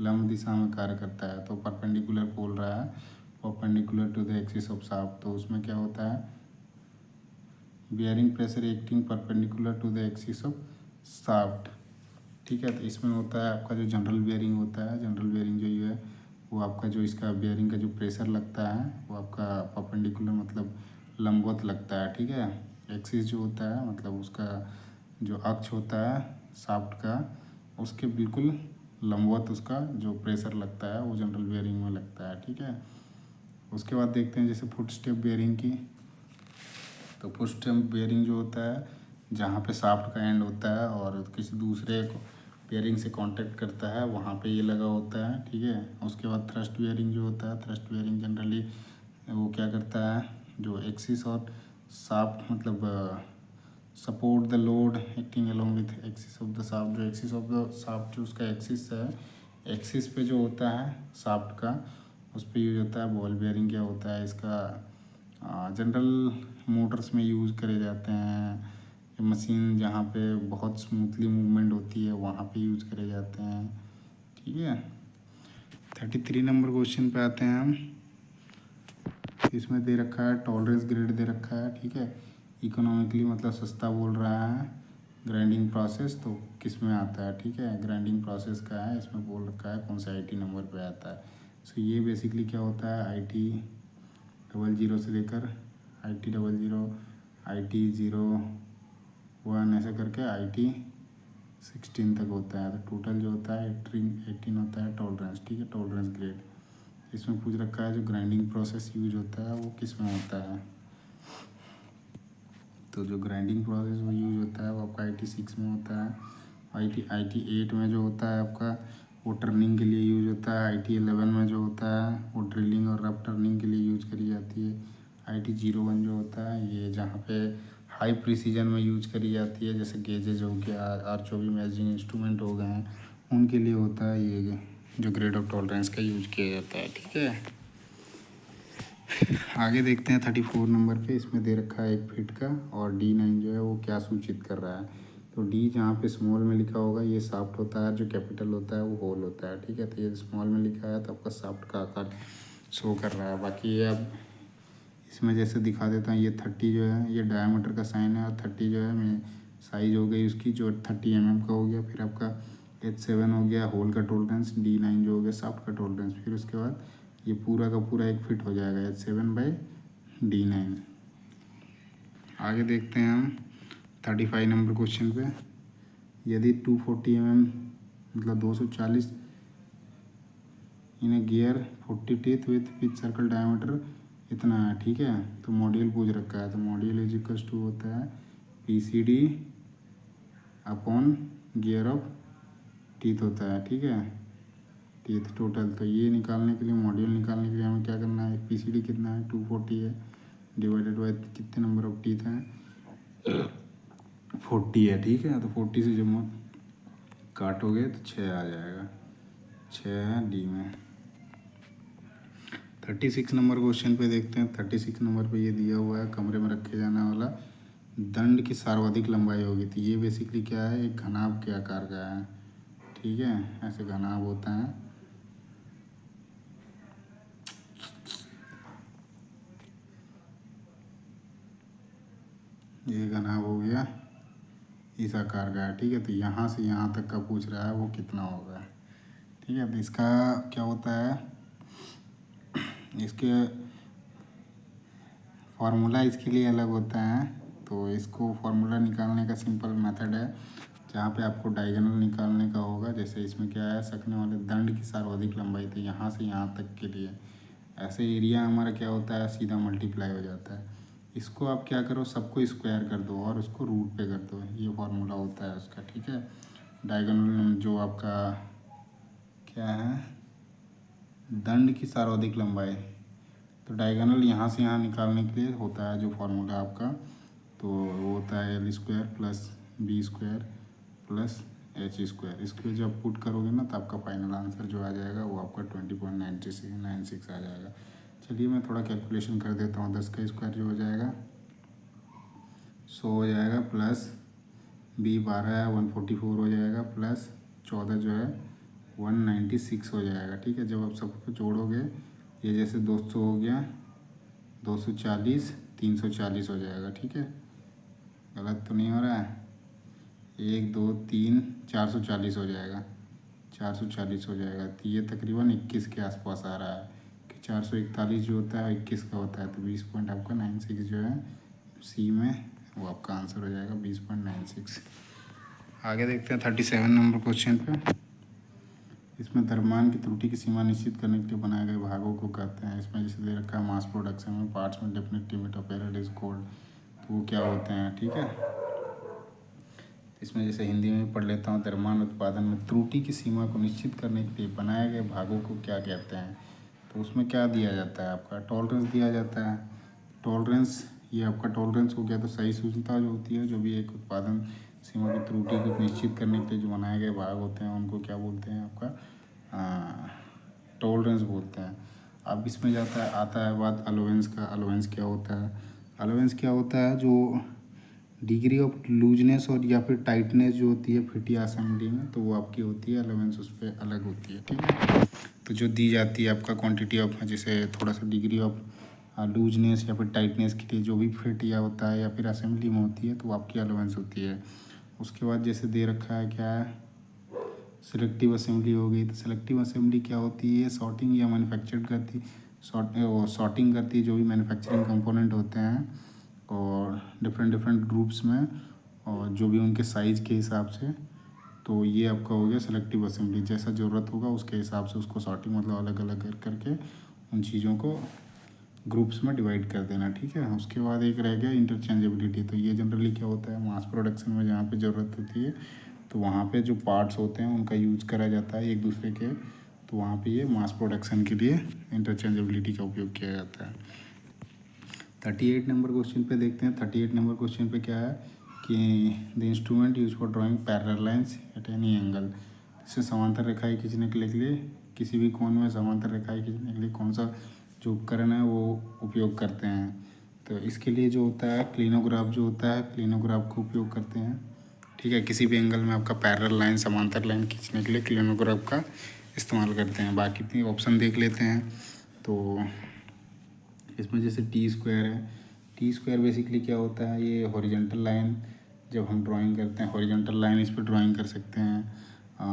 लंब दिशा में कार्य करता है। तो परपेंडिकुलर बोल रहा है, perpendicular to the axis of shaft. तो उसमें क्या होता है bearing pressure acting perpendicular to the axis of shaft, ठीक है। तो इसमें होता है आपका जो जनरल बेयरिंग होता है, जनरल बेयरिंग जो ये है वो आपका जो इसका बेयरिंग का जो प्रेशर लगता है वो आपका परपेंडिकुलर मतलब लंबवत लगता है, ठीक है। एक्सिस जो होता है मतलब उसका जो अक्ष होता है शाफ्ट का उसके बिल्कुल लंबवत उसका जो प्रेशर लगता है वो जनरल बेयरिंग में लगता है, ठीक है। उसके बाद देखते हैं जैसे फुट स्टेप बेयरिंग की। तो फुट स्टेप बेयरिंग जो होता है जहाँ पे शाफ्ट का एंड होता है और किसी दूसरे बेयरिंग से कांटेक्ट करता है वहाँ पे ये लगा होता है, ठीक है। उसके बाद थ्रस्ट बेयरिंग जो होता है, थ्रस्ट बेयरिंग जनरली वो क्या करता है जो एक्सिस और शाफ्ट मतलब support the load acting along with axis of the shaft. जो एक्सिस ऑफ द शाफ्ट जो उसका एक्सिस है, एक्सिस पे जो होता है शाफ्ट का उस पर यूज होता है। बॉल बेयरिंग क्या होता है इसका जनरल मोटर्स में यूज़ करे जाते हैं ये मशीन जहाँ पे बहुत स्मूथली मूवमेंट होती है वहाँ पे यूज़ करे जाते हैं। ठीक है, 33 नंबर क्वेश्चन पे आते हैं हम। इसमें दे रखा है टॉलरेंस ग्रेड दे रखा है। ठीक है, इकोनॉमिकली मतलब सस्ता बोल रहा है। ग्राइंडिंग प्रोसेस तो किस में आता है? ठीक है, ग्राइंडिंग प्रोसेस का है, इसमें बोल रखा है कौन सा IT नंबर पे आता है। सो ये बेसिकली क्या होता है, IT00 से लेकर IT00, IT01 ऐसे करके IT16 तक होता है। तो टोटल जो होता है 18 होता है टॉलरेंस। ठीक है, टॉलरेंस ग्रेड इसमें पूछ रखा है जो ग्राइंडिंग प्रोसेस यूज होता है वो किस में होता है। तो जो ग्राइंडिंग प्रोसेस वो यूज होता है वो आपका IT6 में होता है। IT8 में जो होता है आपका वो टर्निंग के लिए यूज होता है। IT11 में जो होता है वो ड्रिलिंग और रफ टर्निंग के लिए यूज करी जाती है। IT01 जो होता है ये जहाँ पे हाई प्रिसीजन में यूज करी जाती है, जैसे गेजेज हो गया, R24 मेजरिंग इंस्ट्रूमेंट हो गए हैं, उनके लिए होता है ये जो ग्रेड ऑफ टॉलरेंस का यूज किया जाता है। ठीक है, आगे देखते हैं 34 नंबर पे। इसमें दे रखा है 1 फीट का और D9 जो है वो क्या सूचित कर रहा है। तो D जहाँ पे स्मॉल में लिखा होगा ये शाफ्ट होता है, जो कैपिटल होता है वो होल होता है। ठीक है, तो ये स्मॉल में लिखा है तो आपका शाफ्ट का आकार शो कर रहा है। बाकी ये अब इसमें जैसे दिखा देता हूँ, ये 30 जो है ये डायमीटर का साइन है और 30 जो है मैं साइज हो गई उसकी जो 30 mm का हो गया। फिर आपका H7 हो गया होल का टोलरेंस, D9 जो हो गया शाफ्ट का टोलरेंस। फिर उसके बाद ये पूरा का पूरा 1 फीट हो जाएगा H7/D9। आगे देखते हैं हम 35 नंबर क्वेश्चन पे। यदि 240 mm मतलब 240 in a gear 40 teeth with pitch circle diameter इतना है। ठीक है, तो मॉड्यूल पूछ रखा है। तो मॉड्यूल इज इक्वल्स टू होता है PCD upon gear of teeth होता है। ठीक है, टीथ टोटल। तो ये निकालने के लिए, मॉड्यूल निकालने के लिए हमें क्या करना है, PCD कितना है 240 है, डिवाइडेड बाई कितने नंबर ऑफ टीथ हैं 40 है। ठीक है, तो 40 से जब काटोगे तो 6 आ जाएगा, 6 है D में। 36 नंबर क्वेश्चन पे देखते हैं। 36 नंबर पे ये दिया हुआ है कमरे में रखे जाने वाला दंड की सर्वाधिक लंबाई होगी। तो ये बेसिकली क्या है, एक घनाभ के आकार का है। ठीक है, ऐसे घनाभ होता है। ये घनाभ हो गया इस आकार का है। ठीक है, तो यहाँ से यहाँ तक का पूछ रहा है वो कितना होगा। ठीक है, तो इसका क्या होता है, इसके फार्मूला इसके लिए अलग होता है। तो इसको फार्मूला निकालने का सिंपल मेथड है, जहाँ पे आपको डायगोनल निकालने का होगा। जैसे इसमें क्या है, सकने वाले दंड की सर्वाधिक लंबाई, तो यहाँ से यहाँ तक के लिए ऐसे एरिया हमारा क्या होता है, सीधा मल्टीप्लाई हो जाता है। इसको आप क्या करो, सबको स्क्वायर कर दो और उसको रूट पे कर दो, ये फार्मूला होता है उसका। ठीक है, डायगोनल जो आपका क्या है, दंड की सर्वाधिक लंबाई, तो डायगोनल यहाँ से यहाँ निकालने के लिए होता है जो फार्मूला आपका, तो वो होता है L² plus B² plus H²। इसको जब पुट करोगे ना तो आपका फाइनल आंसर जो आ जाएगा वो आपका 20.96 आ जाएगा। चलिए मैं थोड़ा कैलकुलेशन कर देता हूँ। 10 का स्क्वायर जो हो जाएगा 100 हो जाएगा, प्लस B12 है 144 हो जाएगा, प्लस 14 जो है 196 हो जाएगा। ठीक है, जब आप सबको जोड़ोगे ये जैसे 200 हो गया, 240, 340 हो जाएगा। ठीक है, गलत तो नहीं हो रहा है, 1 2 3 440 हो जाएगा, 440 हो जाएगा। तो ये तकरीबन 21 के आसपास आ रहा है कि 441 जो होता है 21 का होता है। तो 20 आपका 96 जो है C में वो आपका आंसर हो जाएगा 20.96। आगे देखते हैं 37 नंबर क्वेश्चन पे। इसमें द्रव्यमान की त्रुटि की सीमा निश्चित करने के लिए बनाए गए भागों को कहते हैं। इसमें जैसे दे रखा है मास प्रोडक्शन में पार्ट्स में definite limit of error is cold, तो वो क्या होते हैं। ठीक है, इसमें जैसे हिंदी में पढ़ लेता हूँ, द्रव्यमान उत्पादन में त्रुटि की सीमा को निश्चित करने के लिए बनाए गए भागों को क्या कहते हैं। तो उसमें क्या दिया जाता है, आपका टॉलरेंस दिया जाता है। टॉलरेंस, ये आपका टॉलरेंस हो गया। तो सही सूचना जो होती है, जो भी एक उत्पादन सीमा की त्रुटि को निश्चित करने के लिए जो बनाए गए भाग होते हैं उनको क्या बोलते हैं, आपका टॉलरेंस बोलते हैं। अब इसमें आता है बात अलोवेंस का। अलोवेंस क्या होता है, अलोवेंस क्या होता है, जो डिग्री ऑफ लूजनेस और या फिर टाइटनेस जो होती है फिट या असेंबली में, तो वो आपकी होती है अलेवेंस उस पर अलग होती है, ठीक है। तो जो दी जाती है आपका क्वांटिटी ऑफ, जैसे थोड़ा सा डिग्री ऑफ लूजनेस या फिर टाइटनेस के लिए जो भी फिट या होता है या फिर असेंबली में होती है, तो वो आपकी अलेवेंस होती है। उसके बाद जैसे दे रखा है क्या है, सिलेक्टिव असेंबली हो गई। तो सिलेक्टिव असेंबली क्या होती है, सॉर्टिंग या मैन्युफैक्चर्ड करती, सॉर्टिंग करती है जो भी मैन्युफैक्चरिंग कंपोनेंट होते हैं और डिफरेंट डिफरेंट ग्रुप्स में, और जो भी उनके साइज़ के हिसाब से। तो ये आपका हो गया सिलेक्टिव असेंबली, जैसा ज़रूरत होगा उसके हिसाब से उसको सॉर्टिंग मतलब अलग अलग करके उन चीज़ों को ग्रुप्स में डिवाइड कर देना, ठीक है। उसके बाद एक रह गया इंटरचेंजेबिलिटी। तो ये जनरली क्या होता है, मास प्रोडक्शन में जहाँ पे ज़रूरत होती है तो वहाँ पे जो पार्ट्स होते हैं उनका यूज करा जाता है एक दूसरे के, तो वहाँ पे ये मास प्रोडक्शन के लिए इंटरचेंजेबिलिटी का उपयोग किया जाता है। 38 नंबर क्वेश्चन पे देखते हैं। 38 नंबर क्वेश्चन पे क्या है कि the instrument use for drawing parallel lines at any angle. इससे समांतर रेखाएं खींचने के लिए किसी भी कोण में समांतर रेखाएं खींचने के लिए कौन सा जो उपकरण है वो उपयोग करते हैं। तो इसके लिए जो होता है क्लिनोग्राफ जो होता है, क्लिनोग्राफ का उपयोग करते हैं, ठीक है। किसी भी एंगल में आपका पैरेलल लाइन समांतर लाइन खींचने के लिए क्लिनोग्राफ का इस्तेमाल करते हैं। बाकी भी ऑप्शन देख लेते हैं। तो इसमें जैसे टी स्क्वायर है, टी स्क्वायर बेसिकली क्या होता है, ये हॉरिजॉन्टल लाइन जब हम ड्राइंग करते हैं, हॉरिजॉन्टल लाइन इस पर ड्राइंग कर सकते हैं,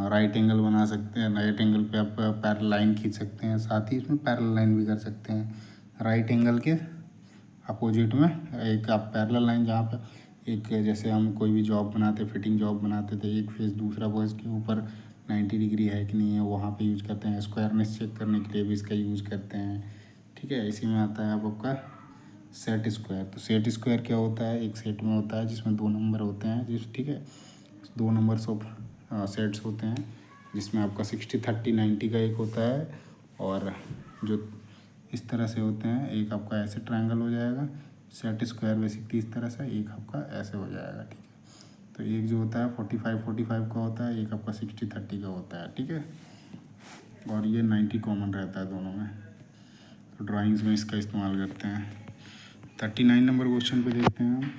राइट एंगल बना सकते हैं, राइट एंगल पे आप पैरेलल लाइन खींच सकते हैं, साथ ही इसमें पैरेलल लाइन भी कर सकते हैं। राइट एंगल के अपोजिट में एक आप पैरेलल लाइन, जहाँ पे एक जैसे हम कोई भी जॉब बनाते, फिटिंग जॉब बनाते थे, एक फेस दूसरा फेस के ऊपर 90 डिग्री है कि नहीं है, वहाँ पे यूज करते हैं। स्क्वायरनेस चेक करने के लिए भी इसका यूज करते हैं, ठीक है। इसी में आता है अब आपका सेट स्क्वायर। तो सेट स्क्वायर क्या होता है, एक सेट में होता है जिसमें 2 नंबर होते हैं, जिस ठीक है 2 नंबर्स ऑफ सेट्स होते हैं, जिसमें आपका 60 30 90 का एक होता है, और जो इस तरह से होते हैं, एक आपका ऐसे ट्रायंगल हो जाएगा सेट स्क्वायर बेसिकली इस तरह से, एक आपका ऐसे हो जाएगा, ठीक है। तो एक जो होता है 45 का होता है, एक आपका 60 30 का होता है, ठीक है। और ये 90 कॉमन रहता है दोनों में, तो ड्राइंग्स में इसका इस्तेमाल करते हैं। 39 नंबर क्वेश्चन पे देखते हैं हम।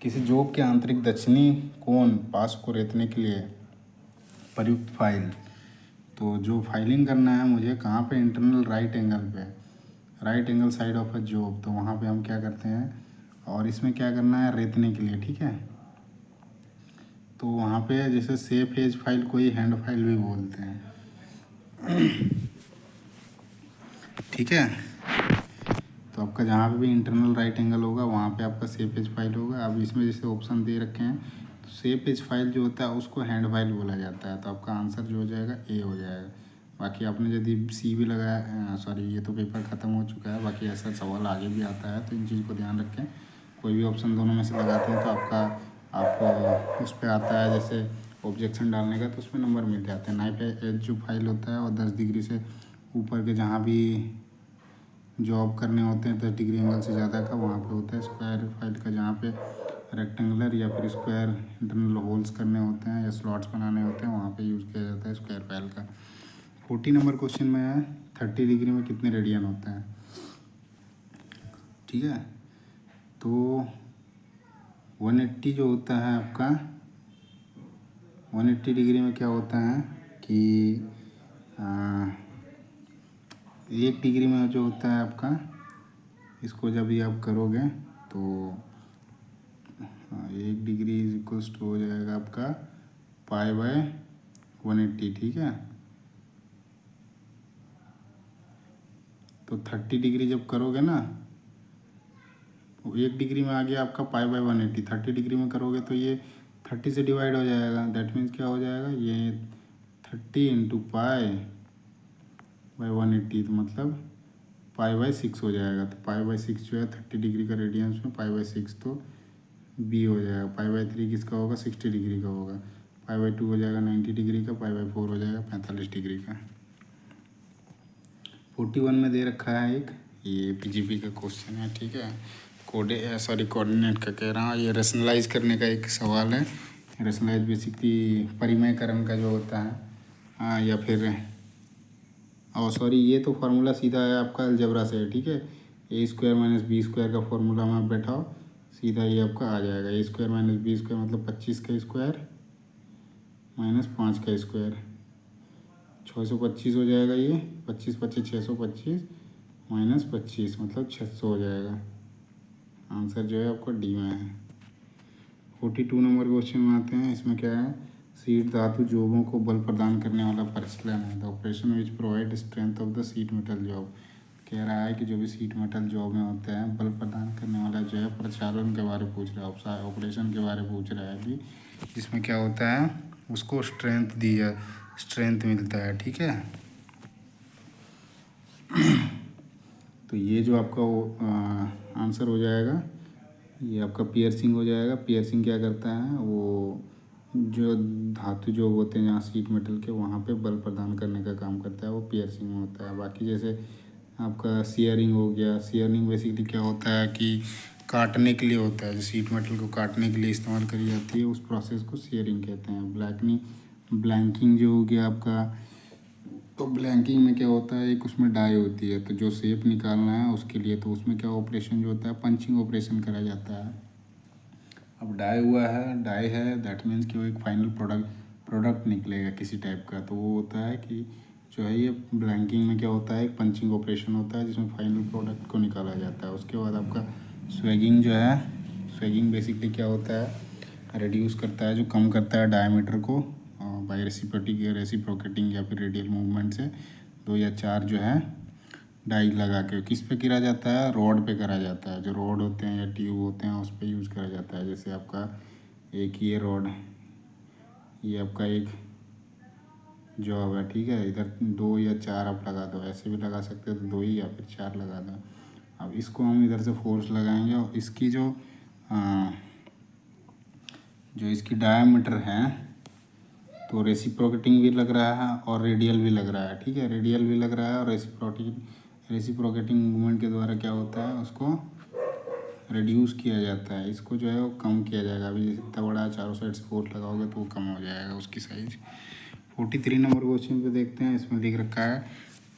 किसी जॉब के आंतरिक दक्षिणी कोण पास को रेतने के लिए प्रयुक्त फाइल। तो जो फाइलिंग करना है मुझे कहाँ पे, इंटरनल राइट एंगल पे, right angle side of a job, तो वहाँ पे हम क्या करते हैं, और इसमें क्या करना है रेतने के लिए, ठीक है। तो वहाँ पे जैसे सेफ एज फाइल कोई हैंड फाइल भी बोलते हैं, ठीक है। तो आपका जहाँ पे भी इंटरनल राइट एंगल होगा वहाँ पे आपका सेफ एज फाइल होगा। अब इसमें जैसे ऑप्शन दे रखे हैं, तो सेफ एज फाइल जो होता है उसको हैंड फाइल बोला जाता है, तो आपका आंसर जो हो जाएगा ए हो जाएगा। बाकी आपने यदि सी भी लगाया, सॉरी ये तो पेपर ख़त्म हो चुका है, बाकी ऐसा सवाल आगे भी आता है, तो इन चीज़ को ध्यान रखें। कोई भी ऑप्शन दोनों में से लगाते हैं तो आपका आप उस पर आता है जैसे ऑब्जेक्शन डालने का, तो उसमें नंबर मिल जाते हैं। नाइफ एज जो फाइल होता है और 10 डिग्री से ऊपर के जहाँ भी जॉब करने होते हैं 10 डिग्री एंगल से ज़्यादा का, वहाँ पे होता है। स्क्वायर फाइल का जहाँ पे रेक्टेंगुलर या फिर स्क्वायर इंटरनल होल्स करने होते हैं या स्लॉट्स बनाने होते हैं, वहाँ पे यूज़ किया जाता है स्क्वायर फाइल का। 40 नंबर क्वेश्चन में है 30 डिग्री में कितने रेडियन होते हैं, ठीक है। तो 180 जो होता है आपका 180 डिग्री में क्या होता है कि 1 डिग्री में जो होता है आपका, इसको जब भी आप करोगे तो 1 डिग्री इज इक्वल्स टू हो जाएगा आपका π/180, ठीक है। तो 30 डिग्री जब करोगे ना, तो 1 डिग्री में आ गया आपका π/180, 30 डिग्री में करोगे तो ये 30 से डिवाइड हो जाएगा, दैट मीन्स क्या हो जाएगा, ये 30 इंटू π/180, तो मतलब π/6 हो जाएगा। तो π/6 जो है 30 डिग्री का रेडियंस में π/6 तो बी हो जाएगा। π/3 किसका होगा, 60 डिग्री का होगा। π/2 हो जाएगा 90 डिग्री का। π/4 हो जाएगा 45 डिग्री का। 41 में दे रखा है एक, ये पीजीपी का क्वेश्चन है, ठीक है। कोऑर्डिनेट का कह रहा हूँ, ये रेशनलाइज करने का एक सवाल है। रेशनलाइज बेसिकली परिमेयकरण का जो होता है, हाँ, या फिर सॉरी ये तो फार्मूला सीधा है आपका अलजेब्रा से, ठीक है। ए स्क्वायर माइनस बी स्क्वायर का फॉर्मूला में आप बैठाओ, सीधा ये आपका आ जाएगा। ए स्क्वायर माइनस बी स्क्वायर मतलब 25 का स्क्वायर माइनस 5 का स्क्वायर, 625 हो जाएगा। ये 25 25 625 माइनस 25 मतलब 600 हो जाएगा। आंसर जो है आपका डी में है। 42 नंबर क्वेश्चन में आते हैं। इसमें क्या है, सीट धातु जॉबों को बल प्रदान करने वाला परिचालन है। The operation which provide strength of the seat metal job. कह रहा है कि जो भी सीट मेटल जॉब में होते हैं, बल प्रदान करने वाला जो है प्रचालन के बारे में पूछ रहा है, ऑपरेशन के बारे में पूछ रहा है अभी, जिसमें क्या होता है उसको स्ट्रेंथ दी है, स्ट्रेंथ मिलता है। ठीक है, तो ये जो आपका वो आंसर हो जाएगा, ये आपका पियर्सिंग हो जाएगा। पियर्सिंग क्या करता है, वो जो धातु जो होते हैं जहाँ सीट मेटल के, वहाँ पे बल प्रदान करने का काम करता है, वो पियर्सिंग में होता है। बाकी जैसे आपका सियरिंग हो गया, सियरिंग बेसिकली क्या होता है कि काटने के लिए होता है, जो सीट मेटल को काटने के लिए इस्तेमाल करी जाती है, उस प्रोसेस को सियरिंग कहते हैं। ब्लैंकिंग जो हो गया आपका, तो ब्लैंकिंग में क्या होता है, एक उसमें डाई होती है, तो जो शेप निकालना है उसके लिए, तो उसमें क्या ऑपरेशन जो होता है, पंचिंग ऑपरेशन करा जाता है। अब डाई हुआ है, डाई है, दैट मीन्स कि वो एक फाइनल प्रोडक्ट निकलेगा किसी टाइप का, तो वो होता है कि जो है ये ब्लैंकिंग में क्या होता है, एक पंचिंग ऑपरेशन होता है जिसमें फाइनल प्रोडक्ट को निकाला जाता है। उसके बाद आपका स्वेगिंग जो है, स्वेगिंग बेसिकली क्या होता है, रिड्यूस करता है, जो कम करता है डायमीटर को बाई रेसिप्रोकेटिंग या फिर रेडियल मूवमेंट से। 2 या 4 जो है डाई लगा के किस पे गिरा जाता है, रॉड पे करा जाता है। जो रॉड होते हैं या ट्यूब होते हैं उस पे यूज़ करा जाता है। जैसे आपका एक ये रॉड, ये आपका एक जॉब है, ठीक है, इधर 2 या 4 आप लगा दो, ऐसे भी लगा सकते हो, तो 2 ही या फिर 4 लगा दो। अब इसको हम इधर से फोर्स लगाएंगे और इसकी जो इसकी डायामीटर है, तो रेसिप्रोकेटिंग भी लग रहा है और रेडियल भी लग रहा है। ठीक है, रेडियल भी लग रहा है और रेसिप्रोकेटिंग मूवमेंट के द्वारा क्या होता है, उसको रिड्यूस किया जाता है, इसको जो है वो कम किया जाएगा। अभी जैसे इतना बड़ा चारों साइड से फोर्स लगाओगे तो वो कम हो जाएगा उसकी साइज। 43 नंबर क्वेश्चन पे देखते हैं। इसमें लिख रखा है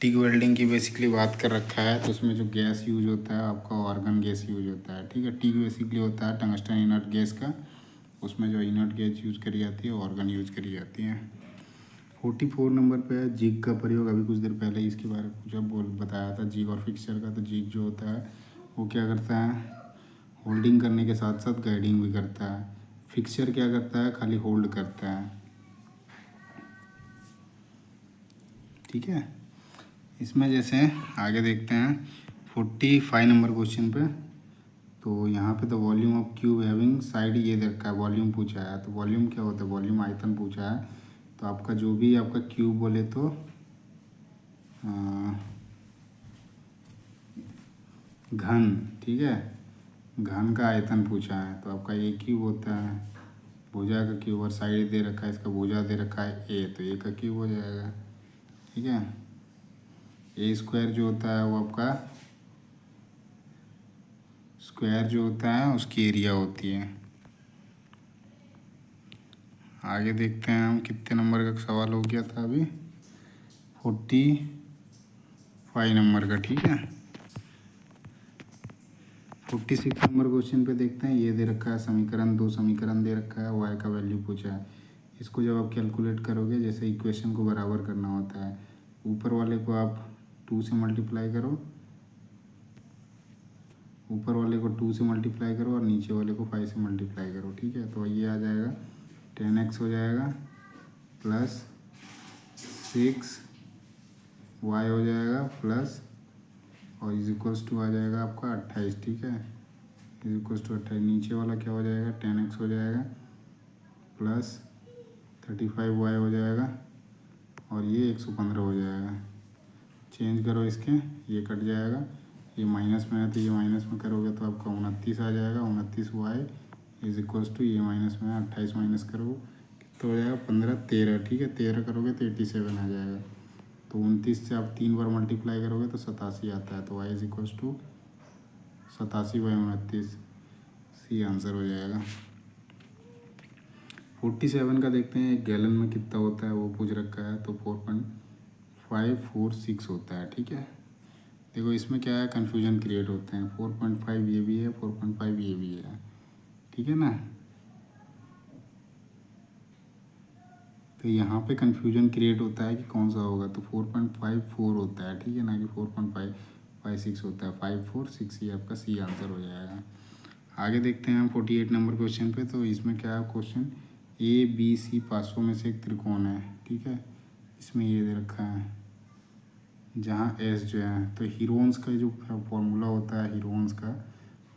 टिग वेल्डिंग की बेसिकली बात कर रखा है, तो उसमें जो गैस यूज होता है आपका आर्गन गैस यूज होता है। ठीक है, टिग बेसिकली होता है टंगस्टन इनर्ट गैस का, उसमें जो इनर्ट गैस यूज करी जाती है आर्गन यूज करी जाती है। 44 नंबर पे है जिग का प्रयोग। अभी कुछ देर पहले इसके बारे में जब बताया था जिग और फिक्सचर का, तो जिग जो होता है वो क्या करता है, होल्डिंग करने के साथ साथ गाइडिंग भी करता है। फिक्सचर क्या करता है, खाली होल्ड करता है। ठीक है, इसमें जैसे आगे देखते हैं 45 नंबर क्वेश्चन पे, तो यहाँ पे तो volume of cube having side ये दे रखा है, वॉल्यूम पूछा है। तो वॉल्यूम क्या होता है, वॉल्यूम आयतन पूछा है। तो आपका जो भी आपका क्यूब बोले तो घन, ठीक है, घन का आयतन पूछा है। तो आपका ए क्यूब होता है, भुजा का क्यूब, और साइड दे रखा है, इसका भुजा दे रखा है ए, तो ए का क्यूब हो जाएगा। ठीक है, ए स्क्वायर जो होता है वो आपका स्क्वायर जो होता है उसकी एरिया होती है। आगे देखते हैं हम कितने नंबर का सवाल हो गया था अभी, 45 नंबर का। ठीक है, 46 नंबर क्वेश्चन पे देखते हैं। ये दे रखा है समीकरण, 2 समीकरण दे रखा है, वाई का वैल्यू पूछा है। इसको जब आप कैलकुलेट करोगे, जैसे इक्वेशन को बराबर करना होता है, ऊपर वाले को आप 2 से मल्टीप्लाई करो, ऊपर वाले को 2 से मल्टीप्लाई करो और नीचे वाले को 5 से मल्टीप्लाई करो। ठीक है, तो ये आ जाएगा 10x हो जाएगा प्लस 6y हो जाएगा प्लस, और इज इक्वल्स टू आ जाएगा आपका 28। ठीक है, इज इक्वल्स टू 28। नीचे वाला क्या हो जाएगा, 10x हो जाएगा प्लस 35y हो जाएगा, और ये 115 हो जाएगा। चेंज करो इसके, ये कट जाएगा, ये माइनस में है तो ये माइनस में करोगे तो आपका 29 आ जाएगा। 29y इज इक्वल्स टू, ये माइनस में है, 28 माइनस करो तो हो जाएगा 15 13। ठीक है, 13 करोगे तो 87 आ जाएगा। तो 29 से आप 3 बार मल्टीप्लाई करोगे तो 87 आता है। तो y is equals to 87/29, C answer हो जाएगा। 47 का देखते हैं, एक गैलन में कितना होता है वो पूछ रखा है, तो 4.546 होता है। ठीक है, देखो इसमें क्या है, कन्फ्यूजन क्रिएट होते हैं। 4.5 ये भी है, 4.5 ये भी है, ठीक है ना। तो यहाँ पे कन्फ्यूजन क्रिएट होता है कि कौन सा होगा, तो 4.54 होता है, ठीक है ना, कि 4.556 होता है। 5 4 6 ये आपका सी आंसर हो जाएगा। आगे देखते हैं हम 48 नंबर क्वेश्चन पे। तो इसमें क्या है क्वेश्चन, ए बी सी पार्श्वों में से एक त्रिकोण है, ठीक है। इसमें ये दे रखा है जहाँ एस जो है, तो हीरोन्स का जो फॉर्मूला होता है हीरोन्स का,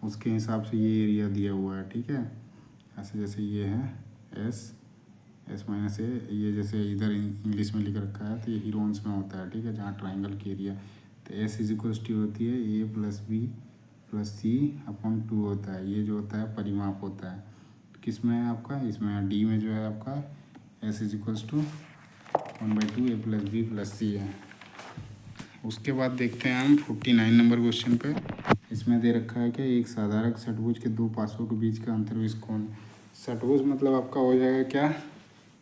उसके हिसाब से ये एरिया दिया हुआ है, ठीक है। ऐसे जैसे ये है एस माइनस ए, ये जैसे इधर इंग्लिश में लिख रखा है, तो ये हीरोन्स में होता है, ठीक है, जहाँ ट्राइंगल की एरिया। तो एस इज इक्वल्स टू होती है ए प्लस बी प्लस सी अपॉन 2 होता है। ये जो होता है परिमाप होता है। तो किस में है आपका, इसमें डी में जो है आपका s is equals to 1/2 a plus b plus c है। उसके बाद देखते हैं हम 49 नंबर क्वेश्चन पे। इसमें दे रखा है कि एक साधारण षट्भुज के दो पार्श्वों के बीच का अंतर्विष कोण। षट्भुज मतलब आपका हो जाएगा क्या,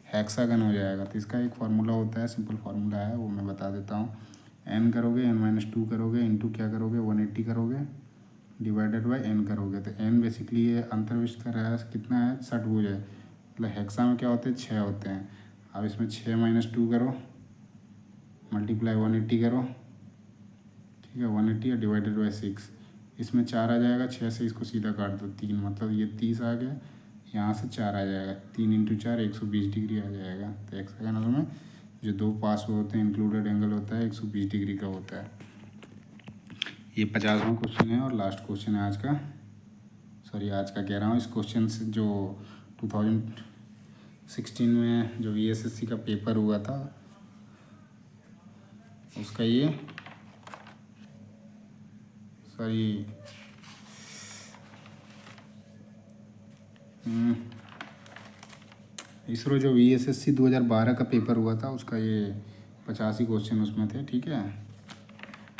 हेक्सागन हो जाएगा। तो इसका एक फार्मूला होता है, सिंपल फार्मूला है, वो मैं बता देता हूँ। n करोगे, n-2 करोगे, इंटू क्या करोगे 180 करोगे, डिवाइडेड बाय n करोगे। तो n बेसिकली ये अंतर्विष्ट का रहा है कितना है, षट्भुज है, मतलब हेक्सा में क्या होते हैं 6 होते हैं। अब इसमें 6 - 2 करो, मल्टीप्लाई 180 करो, ठीक है, 180 और डिवाइडेड बाय 6। इसमें 4 आ जाएगा, 6 से इसको सीधा काट दो 3, मतलब ये 30 आ गया, यहाँ से 4 आ जाएगा, 3 × 4 120 डिग्री आ जाएगा। तो हेक्सागोनल में जो दो पास होते हैं इंक्लूडेड एंगल होता है 120 डिग्री का होता है। ये 50वां क्वेश्चन है और लास्ट क्वेश्चन है आज का, सॉरी आज का कह रहा हूँ, इस क्वेश्चन से जो 2016 में जो VSSC का पेपर हुआ था उसका ये, सॉरी इसरो जो VSSC 2012 का पेपर हुआ था उसका ये 85 क्वेश्चन उसमें थे, ठीक है।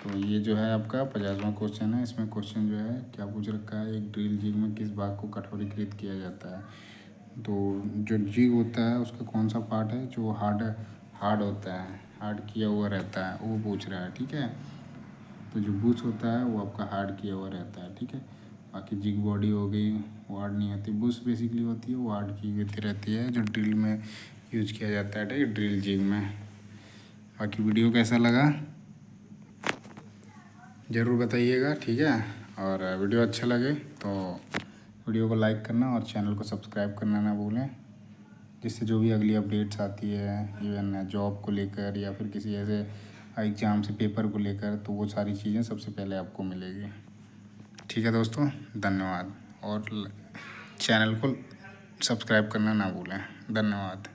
तो ये जो है आपका 50वां क्वेश्चन है। इसमें क्वेश्चन जो है क्या पूछ रखा है, एक ड्रिल जिग में किस भाग को कठोरीकृत किया जाता है। तो जो जिग होता है उसका कौन सा पार्ट है जो हार्ड होता है, हार्ड किया हुआ रहता है, वो पूछ रहा है, ठीक है। तो जो बुश होता है वो आपका हार्ड किया हुआ रहता है, ठीक है। बाकी जिग बॉडी हो गई वो हार्ड नहीं होती, बुश बेसिकली होती है वो हार्ड की हुई रहती है, जो ड्रिल में यूज किया जाता है, ठीक है, ड्रिल जिग में। बाकी वीडियो कैसा लगा ज़रूर बताइएगा, ठीक है। और वीडियो अच्छा लगे तो वीडियो को लाइक करना और चैनल को सब्सक्राइब करना ना भूलें, जिससे जो भी अगली अपडेट्स आती है इवन जॉब को लेकर या फिर किसी ऐसे एग्ज़ाम से पेपर को लेकर, तो वो सारी चीज़ें सबसे पहले आपको मिलेगी। ठीक है दोस्तों, धन्यवाद। और चैनल को सब्सक्राइब करना ना भूलें। धन्यवाद।